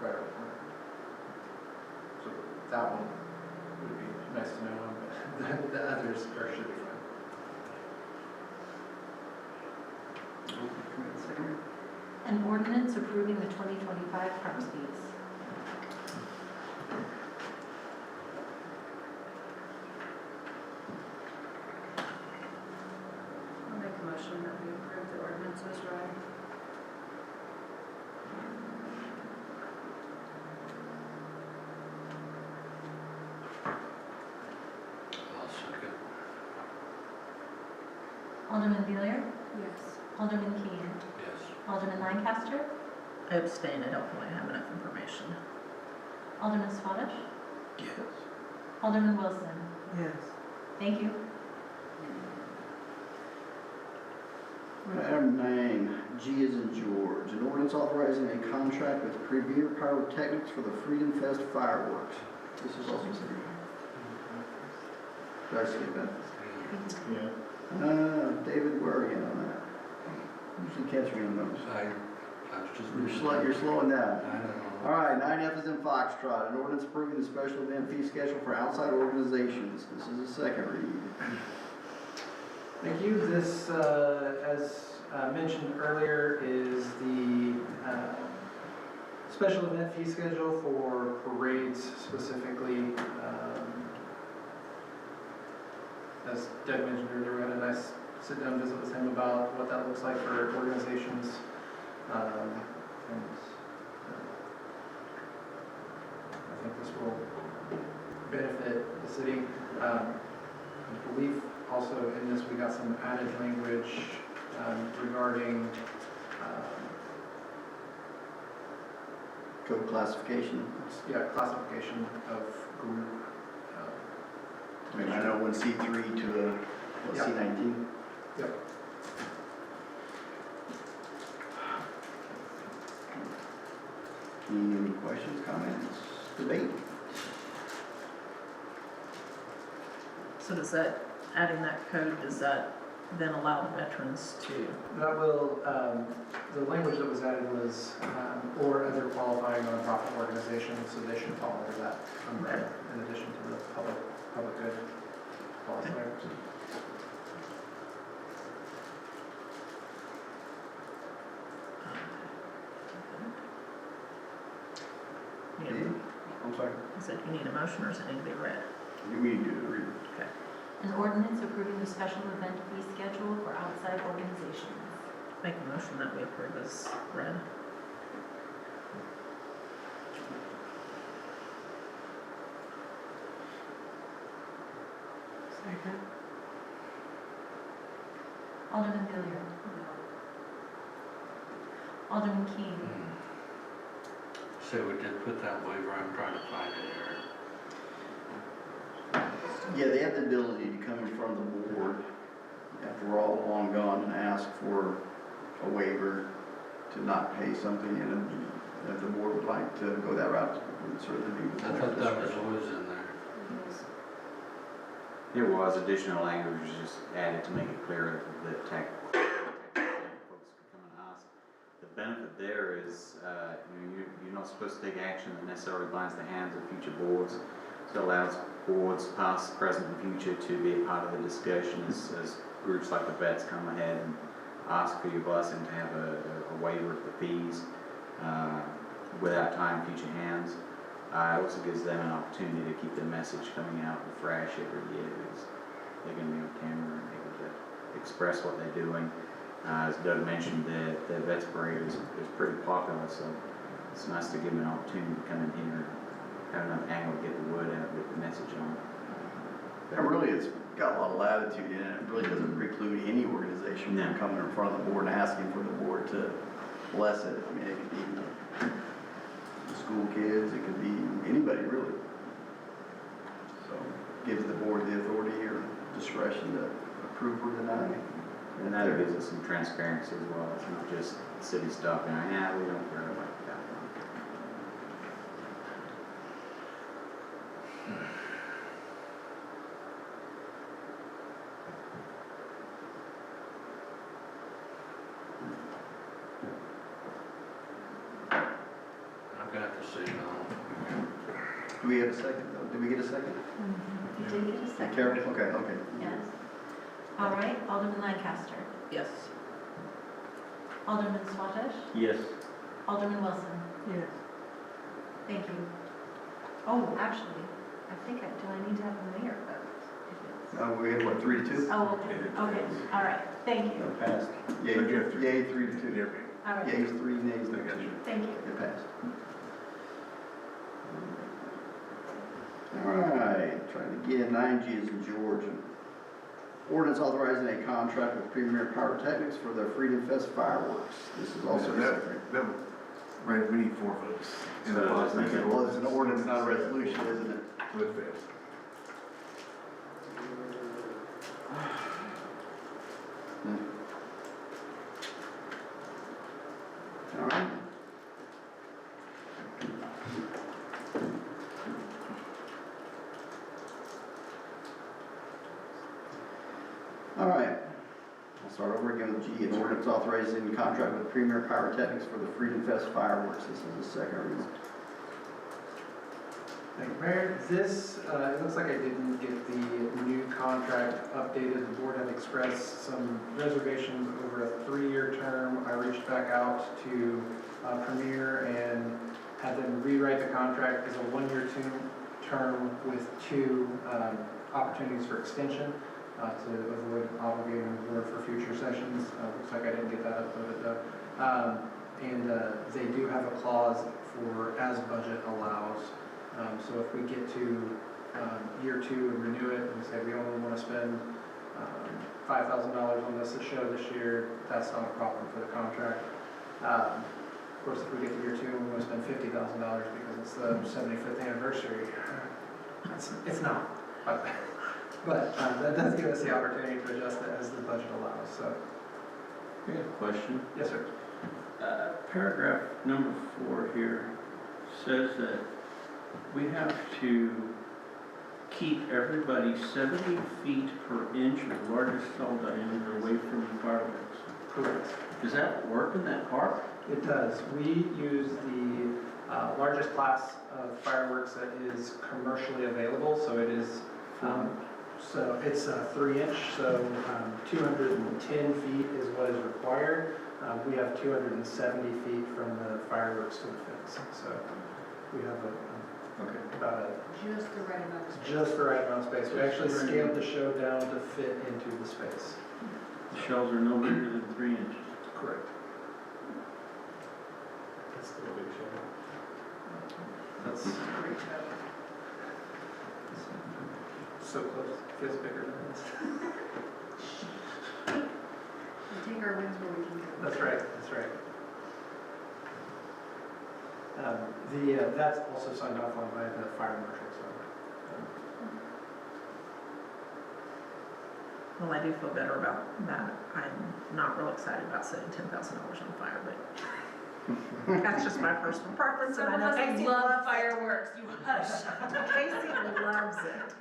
right around the corner. So that one would be nice to know, but the others should be fine. An ordinance approving the 2025 parks fees. I'll make a motion that we approve the ordinance as read. I'll second. Alderman Beelier? Yes. Alderman Keane? Yes. Alderman Lancaster? I abstain, I don't really have enough information. Alderman Swadesh? Yes. Alderman Wilson? Yes. Thank you. Item 9, G as in George, an ordinance authorizing a contract with Premier Pyrotechnics for the Freedom Fest fireworks. This is also second. Did I skip that? Yeah. David, where are you on that? Usually catch me on those. I was just. You're slowing down. I don't know. All right, 9F is in Foxtrot, an ordinance approving the special event fee schedule for outside organizations. This is a second read. Thank you. This, as mentioned earlier, is the special event fee schedule for parades specifically. As Doug mentioned earlier, we had a nice sit-down visit with him about what that looks like for organizations. And think this will benefit the city. I believe also in this, we got some added language regarding Code classification. classification of group. I mean, I know when C3 to a, what, Yeah. C19? Yep. Any questions, comments, debate? So does that, adding that code, does that then allow the veterans to, That will, the language that was added was, or other qualifying nonprofit organizations, so they should fall under that umbrella in addition to the public good qualifiers. you know, I'm sorry. is it, you need a motion or does it need to be read? We need to read it. Okay. An ordinance approving the special event fee schedule for outside organizations. Make a motion that we approve as read. Second. Alderman Hilliard. Alderman Keen. So we did put that waiver, I'm trying to find it here. Yeah, they have the ability to come in front of the board after we're all long gone and ask for a waiver to not pay something, and if the board would like to go that route, it would certainly be. I thought that was always in there. There was additional language just added to make it clear that tax folks could come and ask. The benefit there is, you're not supposed to take action that necessarily binds the hands of future boards. So it allows boards, past, present, and future, to be a part of the discussion as groups like the vets come ahead and ask for your blessing to have a waiver of the fees without tying future hands. It also gives them an opportunity to keep the message coming out fresh every year, because they're going to be on camera and able to express what they're doing. As Doug mentioned, the Vets Parade is pretty popular, so it's nice to give them an opportunity to come in here and have enough angle to get the word out, get the message on. And really, it's got a lot of latitude in it. It really doesn't preclude any organization from coming in front of the board and asking for the board to bless it. I mean, it could be the school kids, it could be anybody, really. So, gives the board the authority or discretion to approve or deny. And that gives us some transparency as well. It's not just city stuff, we don't care about that. I've got to see now. Do we have a second, though? Did we get a second? You did get a second? Carol? Okay. Yes. All right, Alderman Lancaster. Yes. Alderman Swadesh. Yes. Alderman Wilson. Yes. Thank you. Oh, actually, I think, do I need to have the mayor vote? If it's- We have, what, 3 to 2? Oh, okay, all right, thank you. It passed. Yay, 3 to 2. All right, Yeas 3, nays no 2. thank you. It passed. All right, trying again, 9G is in Georgia. Ordinance authorizing a contract with Premier Pyrotechnics for the Freedom Fest fireworks. This is also a separate. Right, we need 4 votes. Well, it's an ordinance, not a resolution, isn't it? With this. All right. All right. I'll start over again with G. An ordinance authorizing contract with Premier Pyrotechnics for the Freedom Fest fireworks. This is the second reading. Thank you, Mayor. This, it looks like I didn't get the new contract updated. The board had expressed some reservations over a 3-year term. I reached back out to Premier and had them rewrite the contract as a 1-year term with 2 opportunities for extension to avoid obligating the board for future sessions. Looks like I didn't get that uploaded though. And they do have a clause for as budget allows. So if we get to year 2 and renew it, and we say we only want to spend $5,000 on this show this year, that's not a problem for the contract. Of course, if we get to year 2 and we want to spend $50,000 because it's the 75th anniversary, it's not. But that does give us the opportunity to adjust it as the budget allows, so. I have a question. Yes, sir. Paragraph number 4 here says that we have to keep everybody 70 feet per inch of largest cell diameter away from the fireworks. Correct. Does that work in that park? It does. We use the largest class of fireworks that is commercially available, so it is, so it's a 3-inch, so 210 feet is what is required. We have 270 feet from the fireworks to the fence, so we have about Just the right amount of space. just the right amount of space. We actually scaled the show down to fit into the space. The shells are no bigger than 3 inches. Correct. That's still a big show. That's great. So close. Feels bigger than this. We take our wins where we can get them. That's right, that's right. That's also signed off on by the fire marshal, so. Well, I do feel better about that. I'm not real excited about setting $10,000 on fire, but that's just my personal preference. Some And of I know us Casey love loves fireworks, you hush. Casey loves it.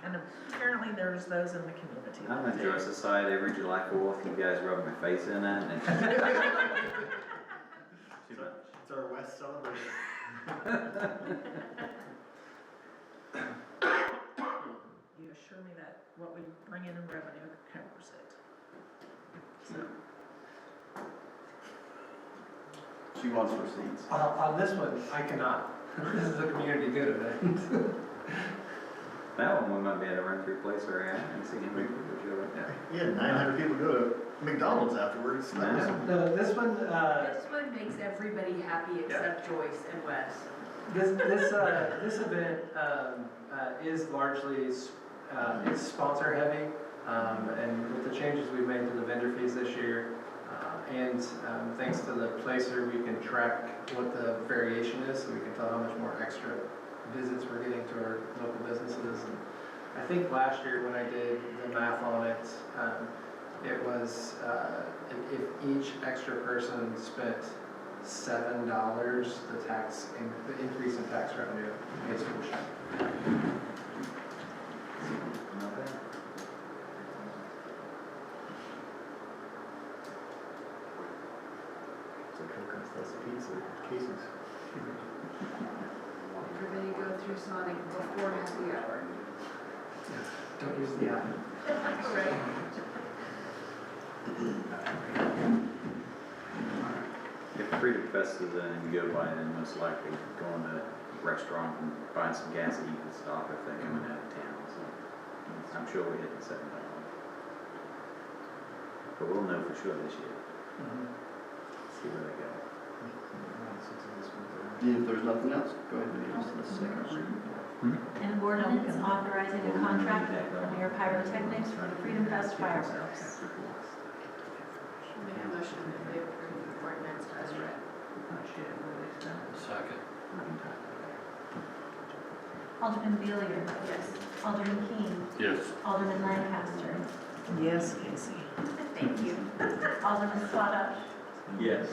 And apparently there's those in the community. I'm on Joyce's side every July 4th, you guys rub my face in it, and too much. It's our West celebration. You assure me that what we bring in revenue covers it. So, She wants receipts. On this one, I cannot. This is a community good event. That one we might be able to run through place area and see how many people show up. We had 900 people go to McDonald's afterwards. That was- Yeah. This one, This one makes everybody happy except Joyce and Wes. this event is largely it's sponsor heavy, and with the changes we've made to the vendor fees this year, and thanks to the placer, we can track what the variation is, so we can tell how much more extra visits we're getting to our local businesses. And I think last year when I did the math on it, it was if each extra person spent $7, the increase in tax revenue is for sure. Not bad. So Coke comes to us pizza, Casey's. Everybody go through Sonic before happy hour. Don't use the app. Right. If Freedom Fest is in and you go by, then most likely going to a restaurant and buying some gas that you can stop if they're coming out of town, so I'm sure we're hitting $7. But we'll know for sure this year. See where they go. If there's nothing else, go ahead and use the second reading. An ordinance authorizing a contract for Mayor Pyrotechnics for the Freedom Fest fireworks. Make a motion that we approve the ordinance as read. Second. Alderman Beelier. Yes. Alderman Keane. Yes. Alderman Lancaster. yes, Casey. Thank you. Alderman Swadosh. Yes.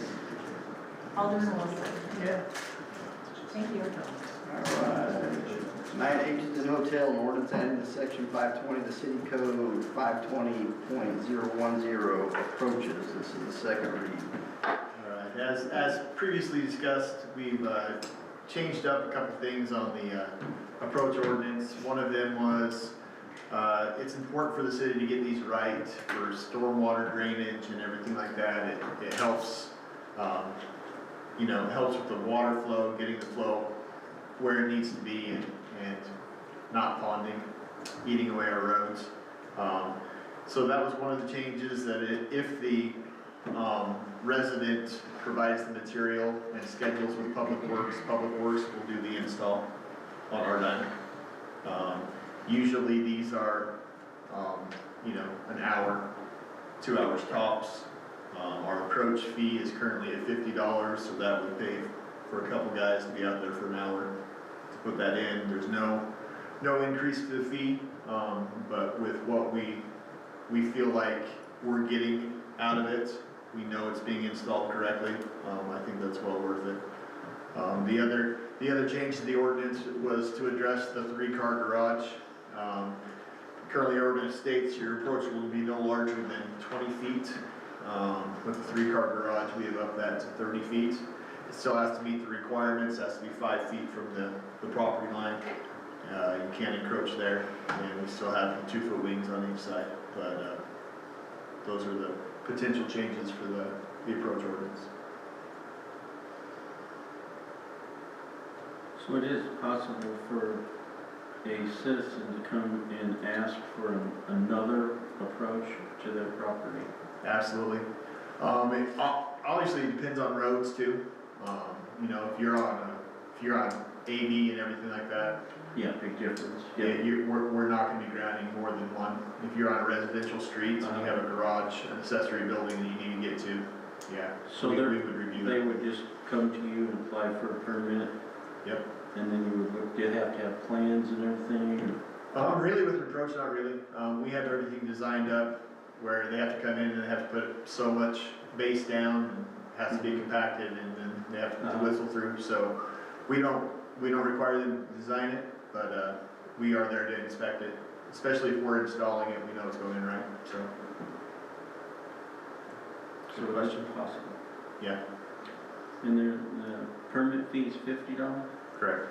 Alderman Wilson. Yeah. Thank you. All right. 9 Agency Hotel, an ordinance adding to section 520 of the city code, 520.010 approaches. This is the second reading. All right, as previously discussed, we've changed up a couple things on the approach ordinance. One of them was it's important for the city to get these right for stormwater drainage and everything like that. It helps, helps with the water flow, getting the flow where it needs to be and not ponding, eating away our roads. So that was one of the changes, that if the resident provides the material and schedules with Public Works will do the install. on our dime. Usually these are, you know, an hour, 2 hours tops. Our approach fee is currently at $50, so that would pay for a couple guys to be out there for an hour to put that in. There's no increase to the fee, but with what we feel like we're getting out of it, we know it's being installed correctly. I think that's well worth it. The other change to the ordinance was to address the 3-car garage. Currently, our ordinance states your approach will be no larger than 20 feet. With the 3-car garage, we have upped that to 30 feet. It still has to meet the requirements, has to be 5 feet from the property line. You can't encroach there, and we still have the 2-foot wings on each side. But those are the potential changes for the approach ordinance. So it is possible for a citizen to come and ask for another approach to their property? Absolutely. It obviously depends on roads too. You know, if you're on AB and everything like that. Yeah, big difference. Yeah, we're not going to be granting more than one. If you're on a residential street and you have a garage, an accessory building that you need to get to, yeah. So we would review they that. would just come to you and apply for a permit? Yep. And then you'd have to have plans and everything? Really with an approach, not really. We have everything designed up where they have to come in and they have to put so much base down and has to be compacted, and then they have to whistle through. So we don't require them to design it, but we are there to inspect it. Especially if we're installing it, we know it's going in right. So So that's possible. yeah, And the permit fee is $50? correct.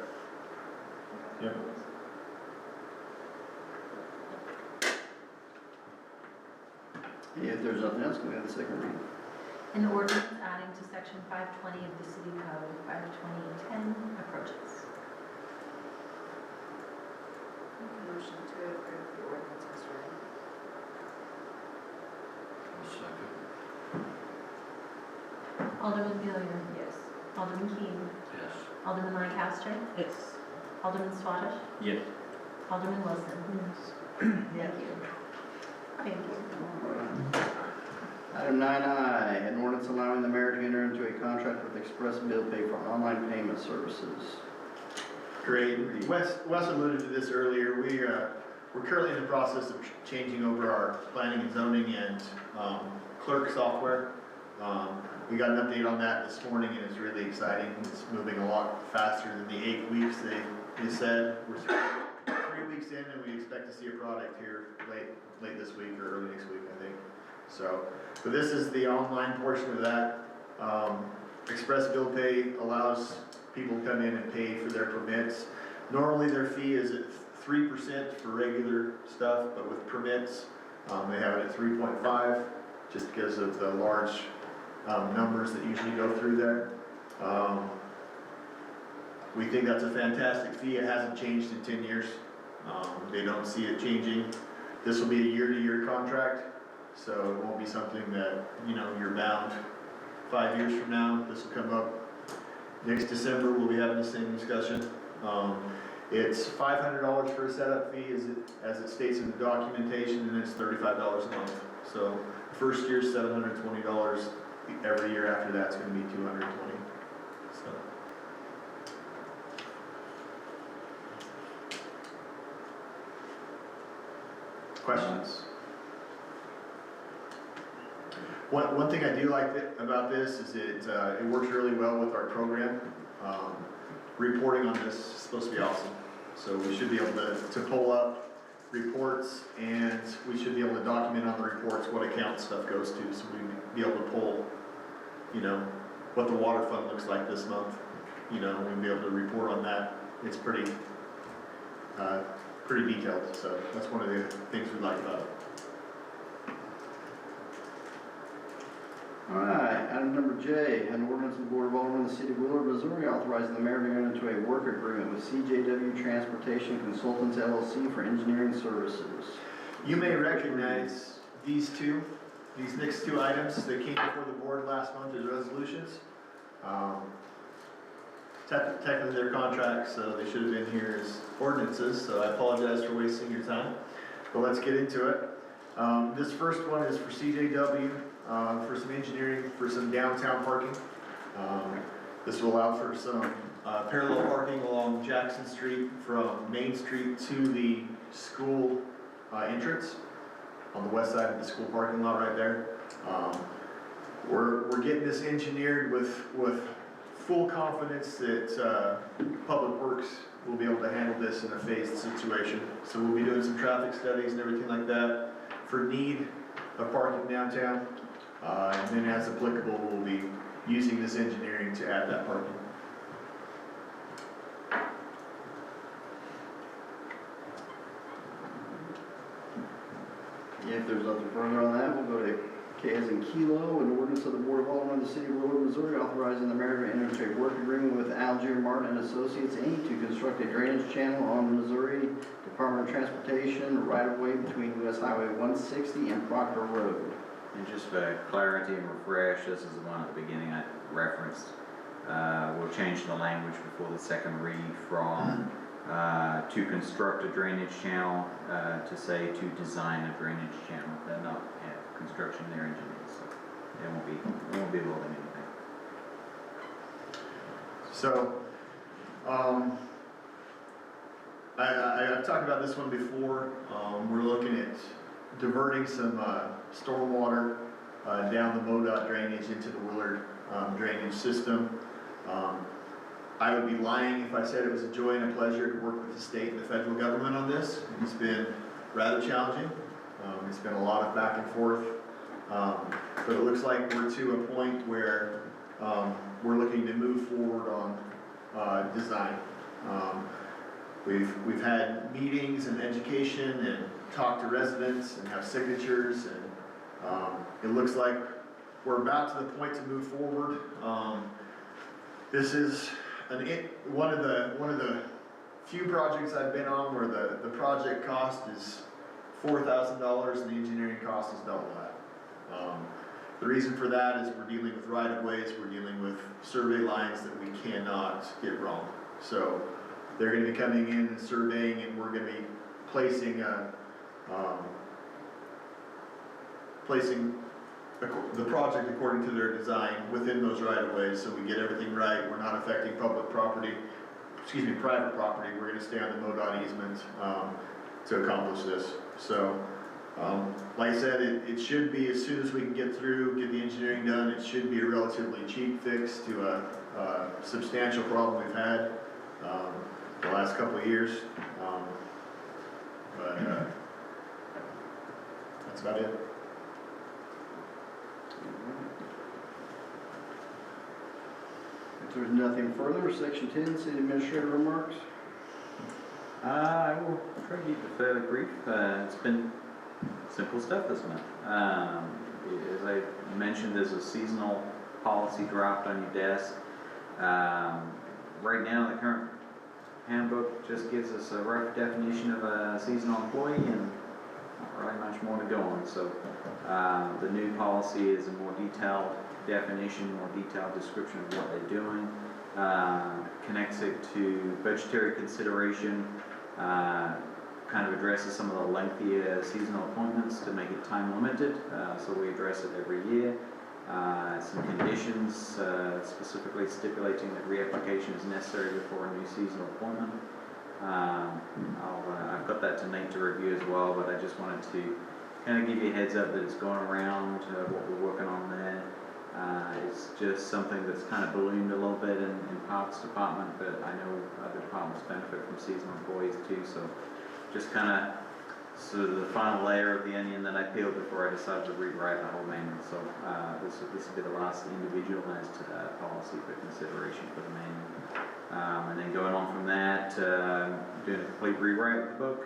Yep. If there's nothing else, can we have the second reading? An ordinance adding to section 520 of the city code, 52010 approaches. Make a motion to approve the ordinance as read. I'll second. Alderman Billiard. Yes. Alderman Keane. Yes. Alderman Lancaster. Yes. Alderman Swadesh. Yes. Alderman Wilson. Thank you. Thank you. Item 9I, an ordinance allowing the mayor to enter into a contract with Express Bill Pay for online payment services. Great. Wes alluded to this earlier. We're currently in the process of changing over our planning and zoning and clerk software. We got an update on that this morning, and it's really exciting. It's moving a lot faster than the 8 weeks they said. We're 3 weeks in, and we expect to see a product here late this week or early next week, I think. So, but this is the online portion of that. Express Bill Pay allows people to come in and pay for their permits. Normally their fee is at 3% for regular stuff, but with permits, they have it at 3.5 just because of the large numbers that usually go through there. We think that's a fantastic fee. It hasn't changed in 10 years. They don't see it changing. This will be a year-to-year contract, so it won't be something that, you know, you're bound 5 years from now. This will come up next December. We'll be having the same discussion. It's $500 for a setup fee as it states in the documentation, and it's $35 a month. So first year's $720. Every year after that's going to be $220. So. Questions? One thing I do like about this is it works really well with our program. Reporting on this is supposed to be awesome. So we should be able to pull up reports, and we should be able to document on the reports what account stuff goes to, so we'd be able to pull, you know, what the water fund looks like this month. You know, we'd be able to report on that. It's pretty detailed, so that's one of the things we like about it. All right, item number J, an ordinance of the Board of Aldermen of the City of Willard, Missouri, authorizing the mayor to enter into a work agreement with CJW Transportation Consultants LLC for engineering services. You may recognize these next two items that came before the board last month as resolutions. technically they're contracts, so they should have been here as ordinances, so I apologize for wasting your time. But let's get into it. This first one is for CJW, for some engineering, for some downtown parking. This will allow for some parallel parking along Jackson Street from Main Street to the school entrance on the west side of the school parking lot right there. We're getting this engineered with full confidence that Public Works will be able to handle this in a phased situation. So we'll be doing some traffic studies and everything like that for need of parking downtown. And then as applicable, we'll be using this engineering to add that parking. If there's nothing further on that, we'll go to K as in Kilo, an ordinance of the Board of Aldermen of the City of Willard, Missouri, authorizing the mayor to enter into a work agreement with Algier Martin and Associates, Inc. to construct a drainage channel on the Missouri Department of Transportation right-of-way between US Highway 160 and Proctor Road. And just for clarity and refresh, this is the one at the beginning I referenced. We'll change the language before the second read from to construct a drainage channel to say to design a drainage channel. They're not construction, they're engineers, so they won't be building anything. So, I've talked about this one before. We're looking at diverting some stormwater down the MoDOT drainage into the Willard drainage system. I would be lying if I said it was a joy and a pleasure to work with the state and the federal government on this. It's been rather challenging. It's been a lot of back and forth. But it looks like we're to a point where we're looking to move forward on design. We've had meetings and education and talked to residents and have signatures, and it looks like we're about to the point to move forward. This is one of the few projects I've been on where the project cost is $4,000 and the engineering cost is double that. The reason for that is we're dealing with right-of-ways, we're dealing with survey lines that we cannot get wrong. So they're going to be coming in and surveying, and we're going to be placing the project according to their design within those right-of-ways, so we get everything right. We're not affecting private property. We're going to stay on the MoDOT easement to accomplish this. So, like I said, it should be, as soon as we can get through, get the engineering done, it should be a relatively cheap fix to a substantial problem we've had the last couple of years. That's about it. If there's nothing further, section 10, city administrator remarks. I will try to keep it fairly brief. It's been simple stuff this month. As I mentioned, there's a seasonal policy draft on your desk. Right now, the current handbook just gives us a rough definition of a seasonal employee and not really much more to go on. So the new policy is a more detailed definition, more detailed description of what they're doing. Connects it to budgetary consideration, kind of addresses some of the lengthier seasonal appointments to make it time limited, so we address it every year. Some conditions, specifically stipulating that reapplication is necessary before a new seasonal appointment. I've got that to Nate to review as well, but I just wanted to kind of give you a heads up that it's going around, what we're working on there. It's just something that's kind of ballooned a little bit in Parks Department, but I know other departments benefit from seasonal employees too, so just kind of sort of the final layer of the onion that I peeled before I decided to rewrite the whole manual. So this will be the last individualized policy for consideration for the manual. And then going on from that, doing a complete rewrite of the book.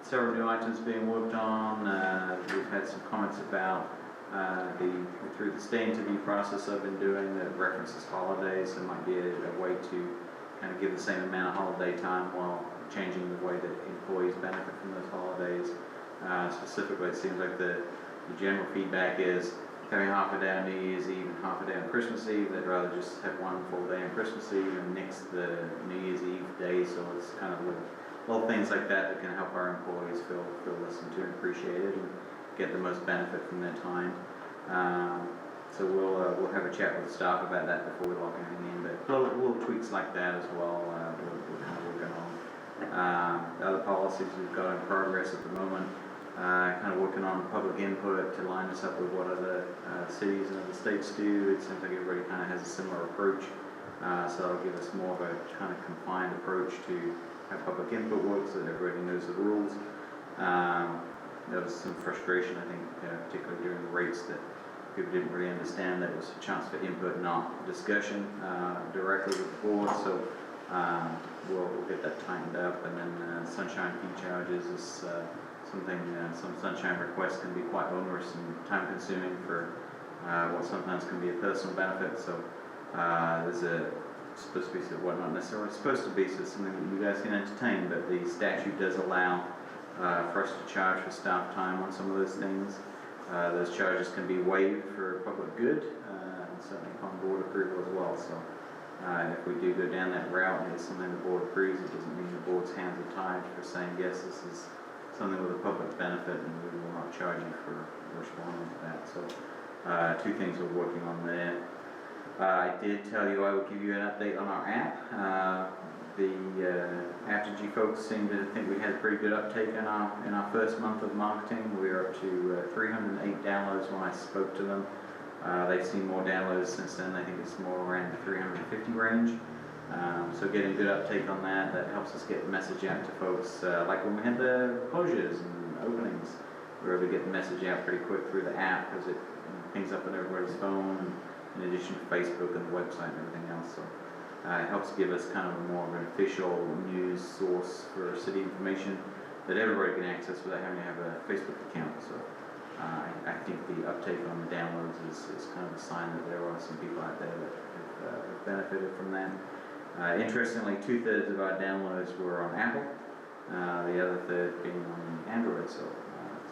Several new items being worked on. We've had some comments about through the stay interview process I've been doing that references holidays. There might be a way to kind of give the same amount of holiday time while changing the way that employees benefit from those holidays. Specifically, it seems like the general feedback is having half a day on New Year's Eve and half a day on Christmas Eve. They'd rather just have one full day on Christmas Eve and nix the New Year's Eve day. So it's kind of little things like that that can help our employees feel listened to and appreciated and get the most benefit from their time. So we'll have a chat with staff about that before we lock anything in, but little tweaks like that as well, we're kind of working on. The other policies we've got in progress at the moment, kind of working on public input to line us up with what other cities and other states do. It seems like everybody kind of has a similar approach, so that'll give us more of a kind of confined approach to how public input works, so that everybody knows the rules. There was some frustration, I think, particularly during the rates, that people didn't really understand that it was a chance for input, not discussion directly with the board. So we'll get that tightened up. And then sunshine fee charges is something, some sunshine requests can be quite onerous and time consuming for what sometimes can be a personal benefit. So there's supposed to be, well, not necessarily supposed to be, so it's something that you guys can entertain, but the statute does allow for us to charge for staff time on some of those things. Those charges can be waived for public good, and certainly upon board approval as well. So if we do go down that route and it's something the board approves, it doesn't mean the board's hands are tied for saying, yes, this is something with a public benefit and we will not charge you for responding to that. So two things we're working on there. I did tell you I would give you an update on our app. The Aftergy folks seem to think we had a pretty good uptake in our first month of marketing. We are up to 308 downloads when I spoke to them. They've seen more downloads since then. I think it's more around the 350 range. So getting good uptake on that. That helps us get the message out to folks. Like when we had the closures and openings, we were able to get the message out pretty quick through the app because it pings up on everybody's phone, in addition to Facebook and the website and everything else. So it helps give us kind of more of an official news source for city information that everybody can access without having to have a Facebook account. So I think the uptake on the downloads is kind of a sign that there are some people out there that have benefited from that. Interestingly, 2/3 of our downloads were on Apple, the other third being on Android. So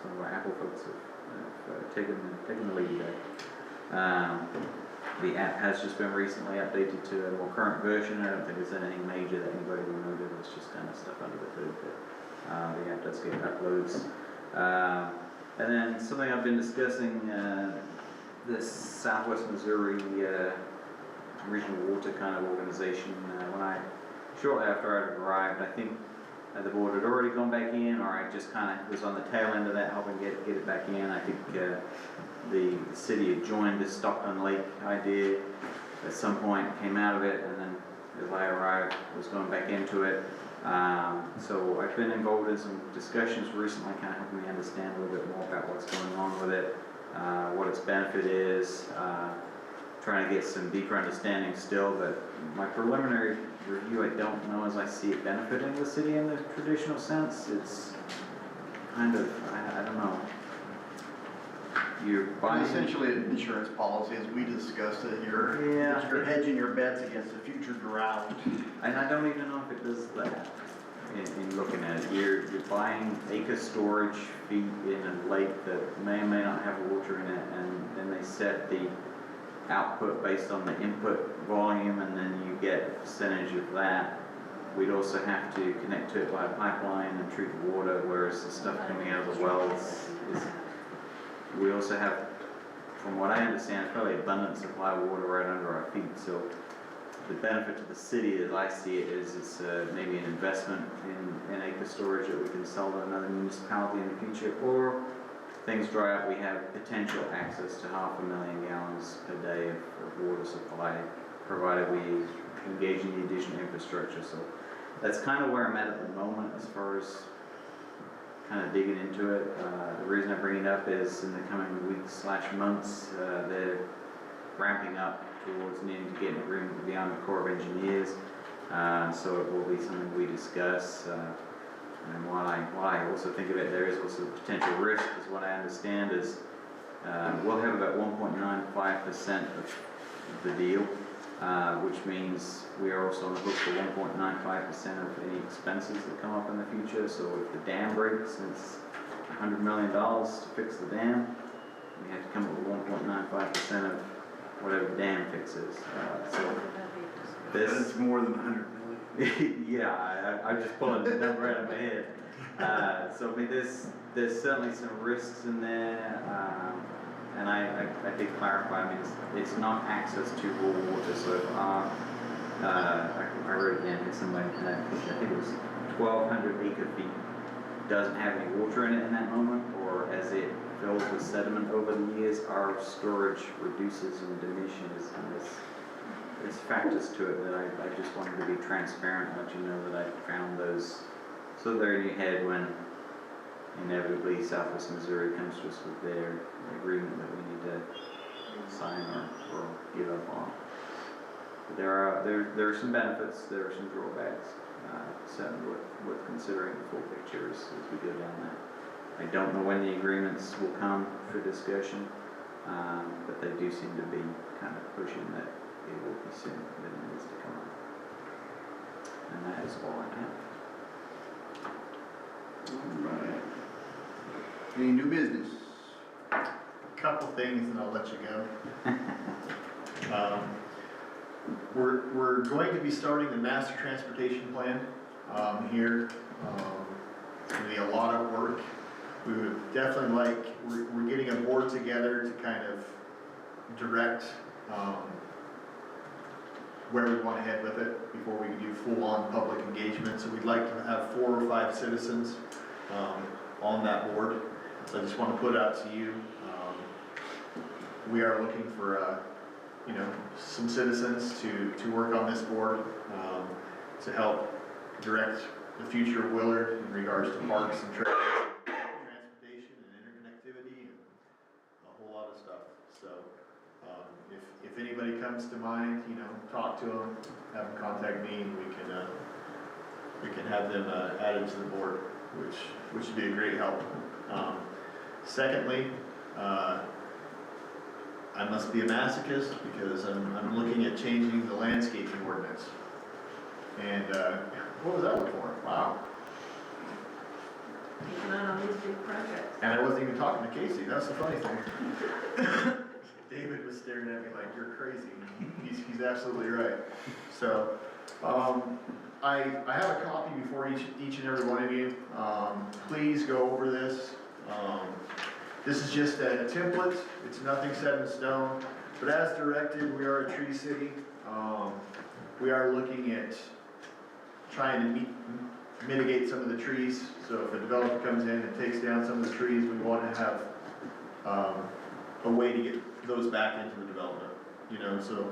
some of our Apple folks have taken the lead there. The app has just been recently updated to a more current version. I don't think there's anything major that anybody will notice. It's just kind of stuff under the hood, but the app does get uploads. And then something I've been discussing, this Southwest Missouri Regional Water kind of organization. Shortly after I'd arrived, I think the board had already gone back in, or I just kind of was on the tail end of that, helping get it back in. I think the city had joined this Stockton Lake idea at some point, came out of it, and then as I arrived, was going back into it. So I've been involved in some discussions recently, kind of helping me understand a little bit more about what's going on with it, what its benefit is, trying to get some deeper understanding still, but my preliminary review, I don't know as I see it benefiting the city in the traditional sense. It's kind of, I don't know. You're buying... Essentially an insurance policy, as we discussed it here. Yeah. You're hedging your bets against a future drought. And I don't even know if it does that. In looking at it, you're buying acre storage feet in a lake that may or may not have water in it, and then they set the output based on the input volume, and then you get a percentage of that. We'd also have to connect to it by a pipeline and treat the water, whereas the stuff coming out of the wells is... We also have, from what I understand, fairly abundant supply of water right under our feet. So the benefit to the city, as I see it, is it's maybe an investment in acre storage that we can sell to another municipality in the future, or things dry up, we have potential access to 500,000 gallons per day of water supply, provided we engage in the additional infrastructure. So that's kind of where I'm at the moment as far as kind of digging into it. The reason I bring it up is in the coming weeks/months, they're ramping up towards needing to get an agreement with the Army Corps of Engineers. So it will be something we discuss. And while I also think of it, there is also potential risk, is what I understand, is we'll have about 1.95% of the deal, which means we are also on the hook for 1.95% of any expenses that come up in the future. So if the dam breaks and it's $100 million to fix the dam, we have to come up with 1.95% 50% of whatever dam fixes. So That's this, more than 100 million. yeah, I'm just pulling the number out of my head. So I mean, there's certainly some risks in there, and I did clarify, I mean, it's not access to raw water, so if I wrote it down here somewhere, I think it was 1,200 acre feet doesn't have any water in it in that moment, or as it fills with sediment over the years, our storage reduces and diminishes, and there's factors to it that I just wanted to be transparent and let you know that I found those, so they're in your head when inevitably Southwest Missouri comes to us with their agreement that we need to sign or give up on. But there are some benefits, there are some drawbacks, certainly worth considering the full picture as we go down that. I don't know when the agreements will come for discussion, but they do seem to be kind of pushing that it will be soon that it needs to come up. And that is all I have. All right. Any new business? Couple things and I'll let you go. We're going to be starting the master transportation plan here. It's going to be a lot of work. We would definitely we're getting a board together to kind of direct where we want to head with it before we can do full-on public engagement. So we'd like to have 4 or 5 citizens on that board. So I just want to put out to you, we are looking for some citizens to work on this board to help direct the future of Willard in regards to parks and transportation and interconnectivity and a whole lot of stuff. So if anybody comes to mind, talk to them, have them contact me, and we can have them added to the board, which would be a great help. Secondly, I must be a masochist because I'm looking at changing the landscaping ordinance. And what was that one for? Wow. Taking on these big projects. And I wasn't even talking to Casey. That's the funny thing. David was staring at me like, you're crazy. He's absolutely right. So I have a copy before each and every one of you. Please go over this. This is just a template. It's nothing set in stone. But as directed, we are a tree city. We are looking at trying to mitigate some of the trees. So if a developer comes in and takes down some of the trees, we want to have a way to get those back into the development. So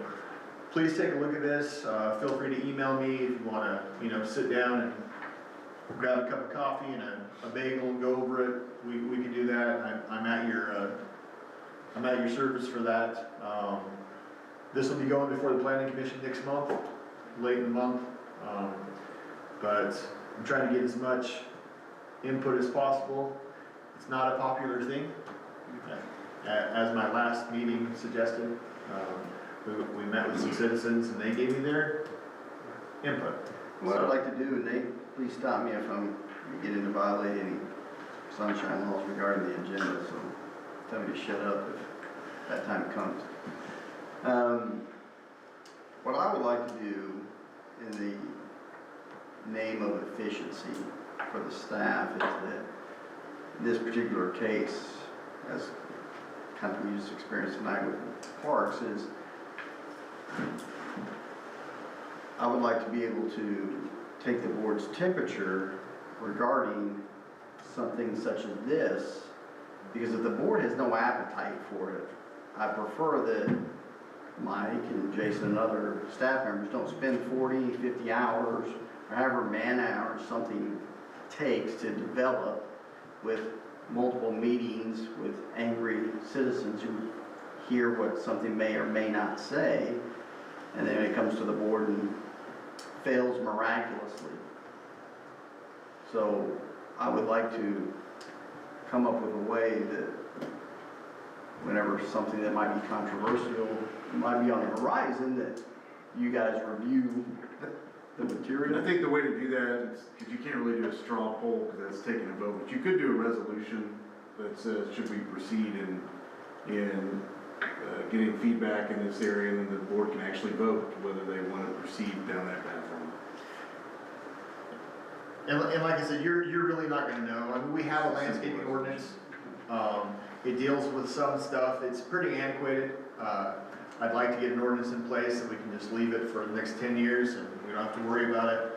please take a look at this. Feel free to email me if you want to, sit down and grab a cup of coffee and a bagel and go over it. We can do that. I'm at your service for that. This will be going before the Planning Commission next month, late in the month. But I'm trying to get as much input as possible. It's not a popular thing. As my last meeting suggested, we met with some citizens and they gave me their input. What I'd like to do, and Nate, please stop me if I'm getting to violate any sunshine laws regarding the agenda, so tell me to shut up if that time comes. What I would like to do in the name of efficiency for the staff is that in this particular case, as kind of we just experienced tonight with parks, is I would like to be able to take the board's temperature regarding something such as this, because if the board has no appetite for it, I prefer that Mike and Jason and other staff members don't spend 40, 50 hours, or however man hours something takes to develop with multiple meetings with angry citizens who hear what something may or may not say, and then it comes to the board and fails miraculously. So I would like to come up with a way that whenever something that might be controversial might be on the horizon, that you guys review the material. I think the way to do that is, because you can't really do a straw poll because that's taking a vote, but you could do a resolution that says, should we proceed in getting feedback in this area, and then the board can actually vote whether they want to proceed down that path or not. And like I said, you're really not gonna know. I mean, we have a landscaping ordinance. It deals with some stuff. It's pretty antiquated. I'd like to get an ordinance in place that we can just leave it for the next 10 years and we don't have to worry about it.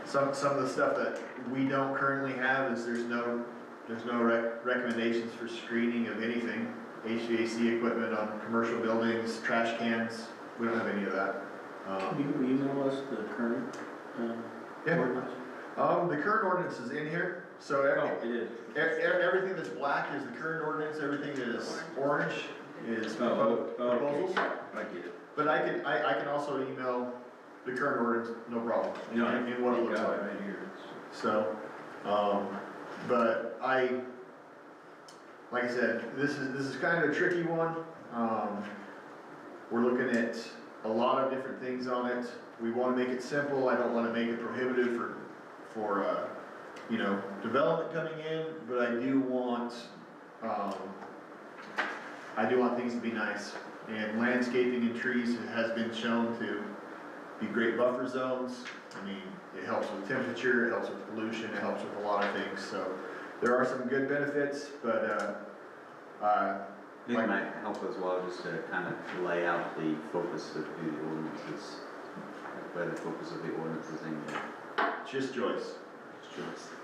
Some of the stuff that we don't currently have is there's no recommendations for screening of anything. HVAC equipment on commercial buildings, trash cans, we don't have any of that. Can you email us the current Yeah. ordinance? The current ordinance is in here, so Oh, it is. everything that's black is the current ordinance, everything that is orange is proposals. Okay. I get it. But I can also email the current ordinance, no problem, No, in what it looks got like. right here. So, but like I said, this is kind of a tricky one. We're looking at a lot of different things on it. We want to make it simple. I don't want to make it prohibitive for development coming in, but I do want things to be nice. And landscaping and trees has been shown to be great buffer zones. I mean, it helps with temperature, it helps with pollution, it helps with a lot of things. So there are some good benefits, but I think it might help as well just to kind of lay out the focus of the ordinances, where the focus of the ordinance is in there. just Joyce.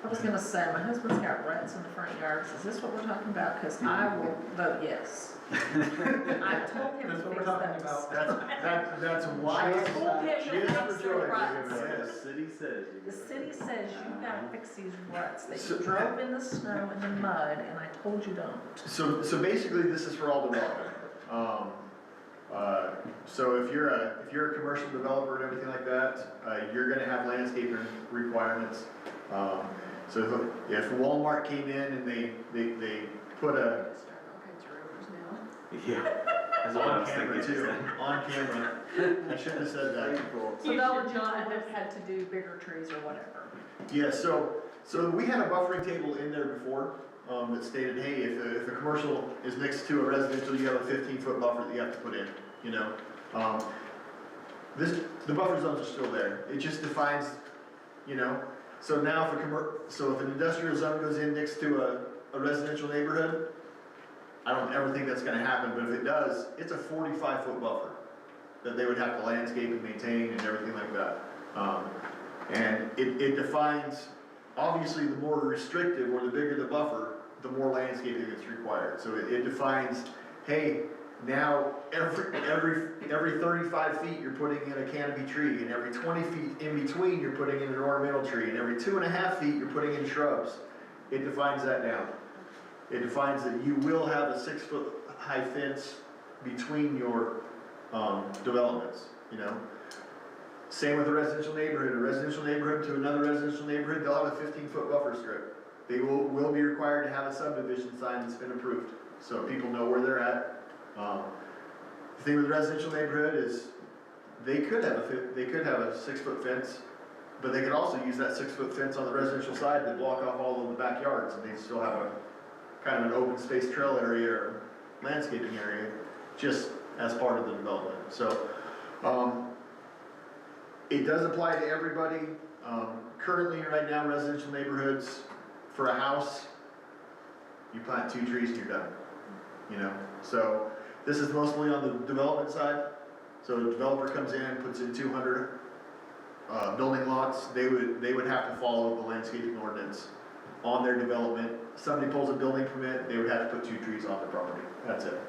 I was gonna say, my husband's got rats in the front yard. Is this what we're talking about? Cause I will vote yes. I told him to That's what we're fix talking those. about. That's why. I told him to Just fix for the Joyce. ruts. The city says. The city says you gotta fix these ruts, that So- you drove in the snow and the mud, and I told you don't. So basically, this is for all development. So if you're a commercial developer and everything like that, you're gonna have landscaping requirements. So if Walmart came in and they put a, Yeah, that's what I on was camera thinking. too, on camera, I shouldn't have said that. So that would not have had to do bigger trees or whatever. Yeah, so we had a buffering table in there before, that stated, hey, if a commercial is next to a residential, you have a 15-foot buffer that you have to put in, you know? The buffer zones are still there, it just defines, you know? So now if an industrial zone goes in next to a residential neighborhood, I don't ever think that's gonna happen, but if it does, it's a 45-foot buffer that they would have to landscape and maintain and everything like that. And it defines, obviously, the more restrictive or the bigger the buffer, the more landscaping that's required. So it defines, hey, now every 35 feet you're putting in a canopy tree, and every 20 feet in between you're putting in an ornamental tree, and every 2.5 feet you're putting in shrubs. It defines that down. It defines that you will have a 6-foot high fence between your developments, you know? Same with a residential neighborhood to another residential neighborhood, they'll have a 15-foot buffer strip. They will be required to have a subdivision sign that's been approved, so people know where they're at. The thing with the residential neighborhood is they could have a 6-foot fence, but they could also use that 6-foot fence on the residential side to block off all of the backyards, and they still have a kind of an open space trail area or landscaping area, just as part of the development. So, it does apply to everybody. Currently, right now, residential neighborhoods, for a house, you plant 2 trees and you're done, you know? So, this is mostly on the development side. So a developer comes in, puts in 200 building lots, they would have to follow the landscaping ordinance on their development. Somebody pulls a building permit, they would have to put 2 trees on the property, that's it.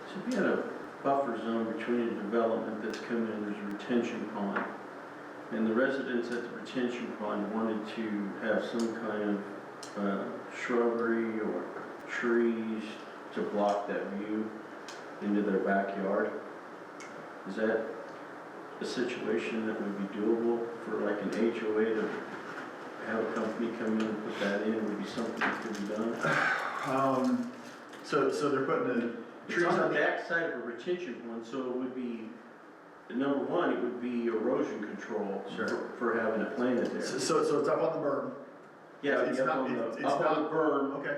So if you had a buffer zone between a development that's coming in, there's a retention pond, and the residents at the retention pond wanted to have some kind of shrubbery or trees to block that view into their backyard, is that a situation that would be doable for like an HOA to have a company come in and put that in? Would be something that could be done? So they're putting the trees It's on on the the back side of a retention pond, so it would be, number one, it would be erosion control. Sure. For having it planted there. So it's up on the berm. Yeah, It's up not- on the, it's up on not- the berm. Okay.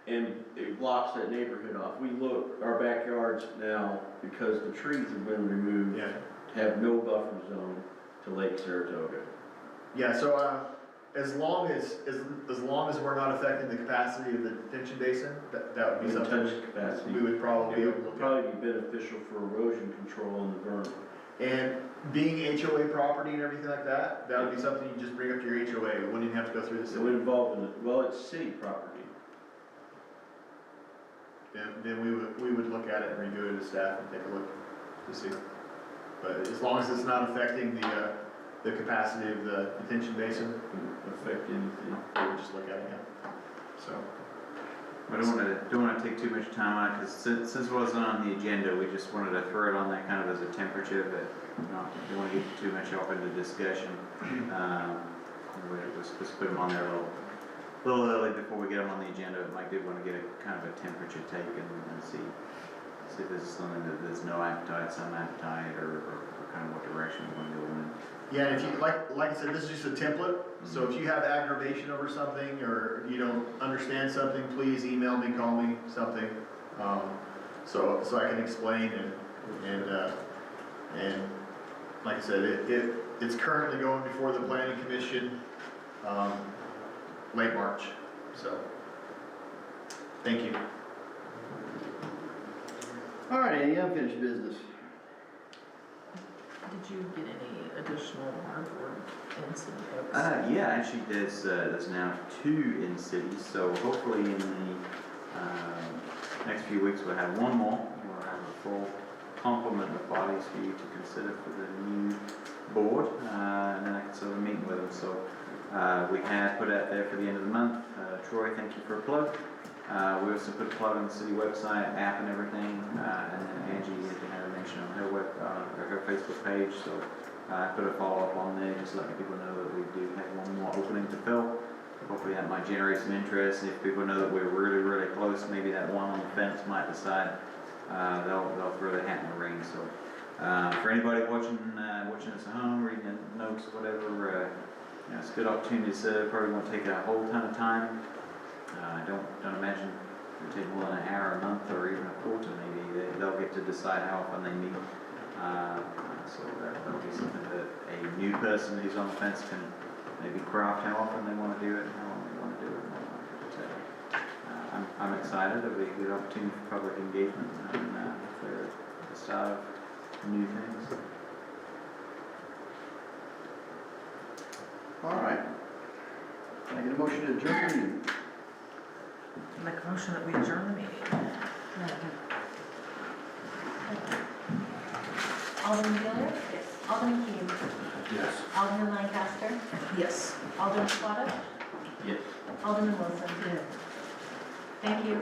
and it blocks that neighborhood off. We look, our backyards now, because the trees have been removed, Yeah. have no buffer zone to Lake Saratoga. Yeah, so, as long as we're not affecting the capacity of the detention basin, that would be In something touch capacity. we would probably be It able to would look at. probably be beneficial for erosion control in the berm. And being HOA property and everything like that, that would be something you just bring up to your HOA, it wouldn't even have to go through the It would city. involve, well, it's city property. Then we would look at it and review it as staff and take a look to see. But as long as it's not affecting the capacity of the detention basin, Affect anything. we would just look at it, yeah. So, I don't wanna take too much time on it, because since it wasn't on the agenda, we just wanted to throw it on there kind of as a temperature, but don't wanna get too much up into discussion. We're supposed to put them on there a little early before we get them on the agenda, but Mike did wanna get a kind of a temperature take and see if there's something that there's no appetite, some appetite, or kind of what direction we wanna go in. yeah, and if you, like I said, this is just a template, so if you have aggravation over something, or you don't understand something, please email me, call me, something, so I can explain and like I said, it's currently going before the planning commission, late March, so, thank you. All right, any unfinished business? Did you get any additional word for incident folks? Yeah, actually, there's now 2 in cities, so hopefully in the next few weeks we'll have 1 more. We'll have a full complement of bodies for you to consider for the new board, and then I can sort of meet with them. So we had put out there for the end of the month. Troy, thank you for a plug. We also put a plug on the city website, app and everything, and then Angie had a mention on her her Facebook page, so I put a follow-up on there, just letting people know that we do have 1 more opening to fill. Hopefully that might generate some interest. If people know that we're really, really close, maybe that one on the fence might decide they'll throw their hat in the ring. So for anybody watching us at home, reading the notes or whatever, it's a good opportunity to serve. Probably won't take a whole ton of time. Don't imagine it'll take more than an hour a month or even a quarter maybe. They'll get to decide how often they meet. So that'll be something that a new person who's on the fence can maybe craft how often they want to do it and how long they want to do it. But, I'm excited. It'll be a good opportunity for public engagement and for the start of new things. All right. Can I get a motion to adjourn the meeting? Make a motion that we adjourn the meeting. Alderman Giller? Yes. Alderman Key? Yes. Alderman Lancaster? Yes. Alderman Squatto? Yes. Alderman Wilson? Thank you.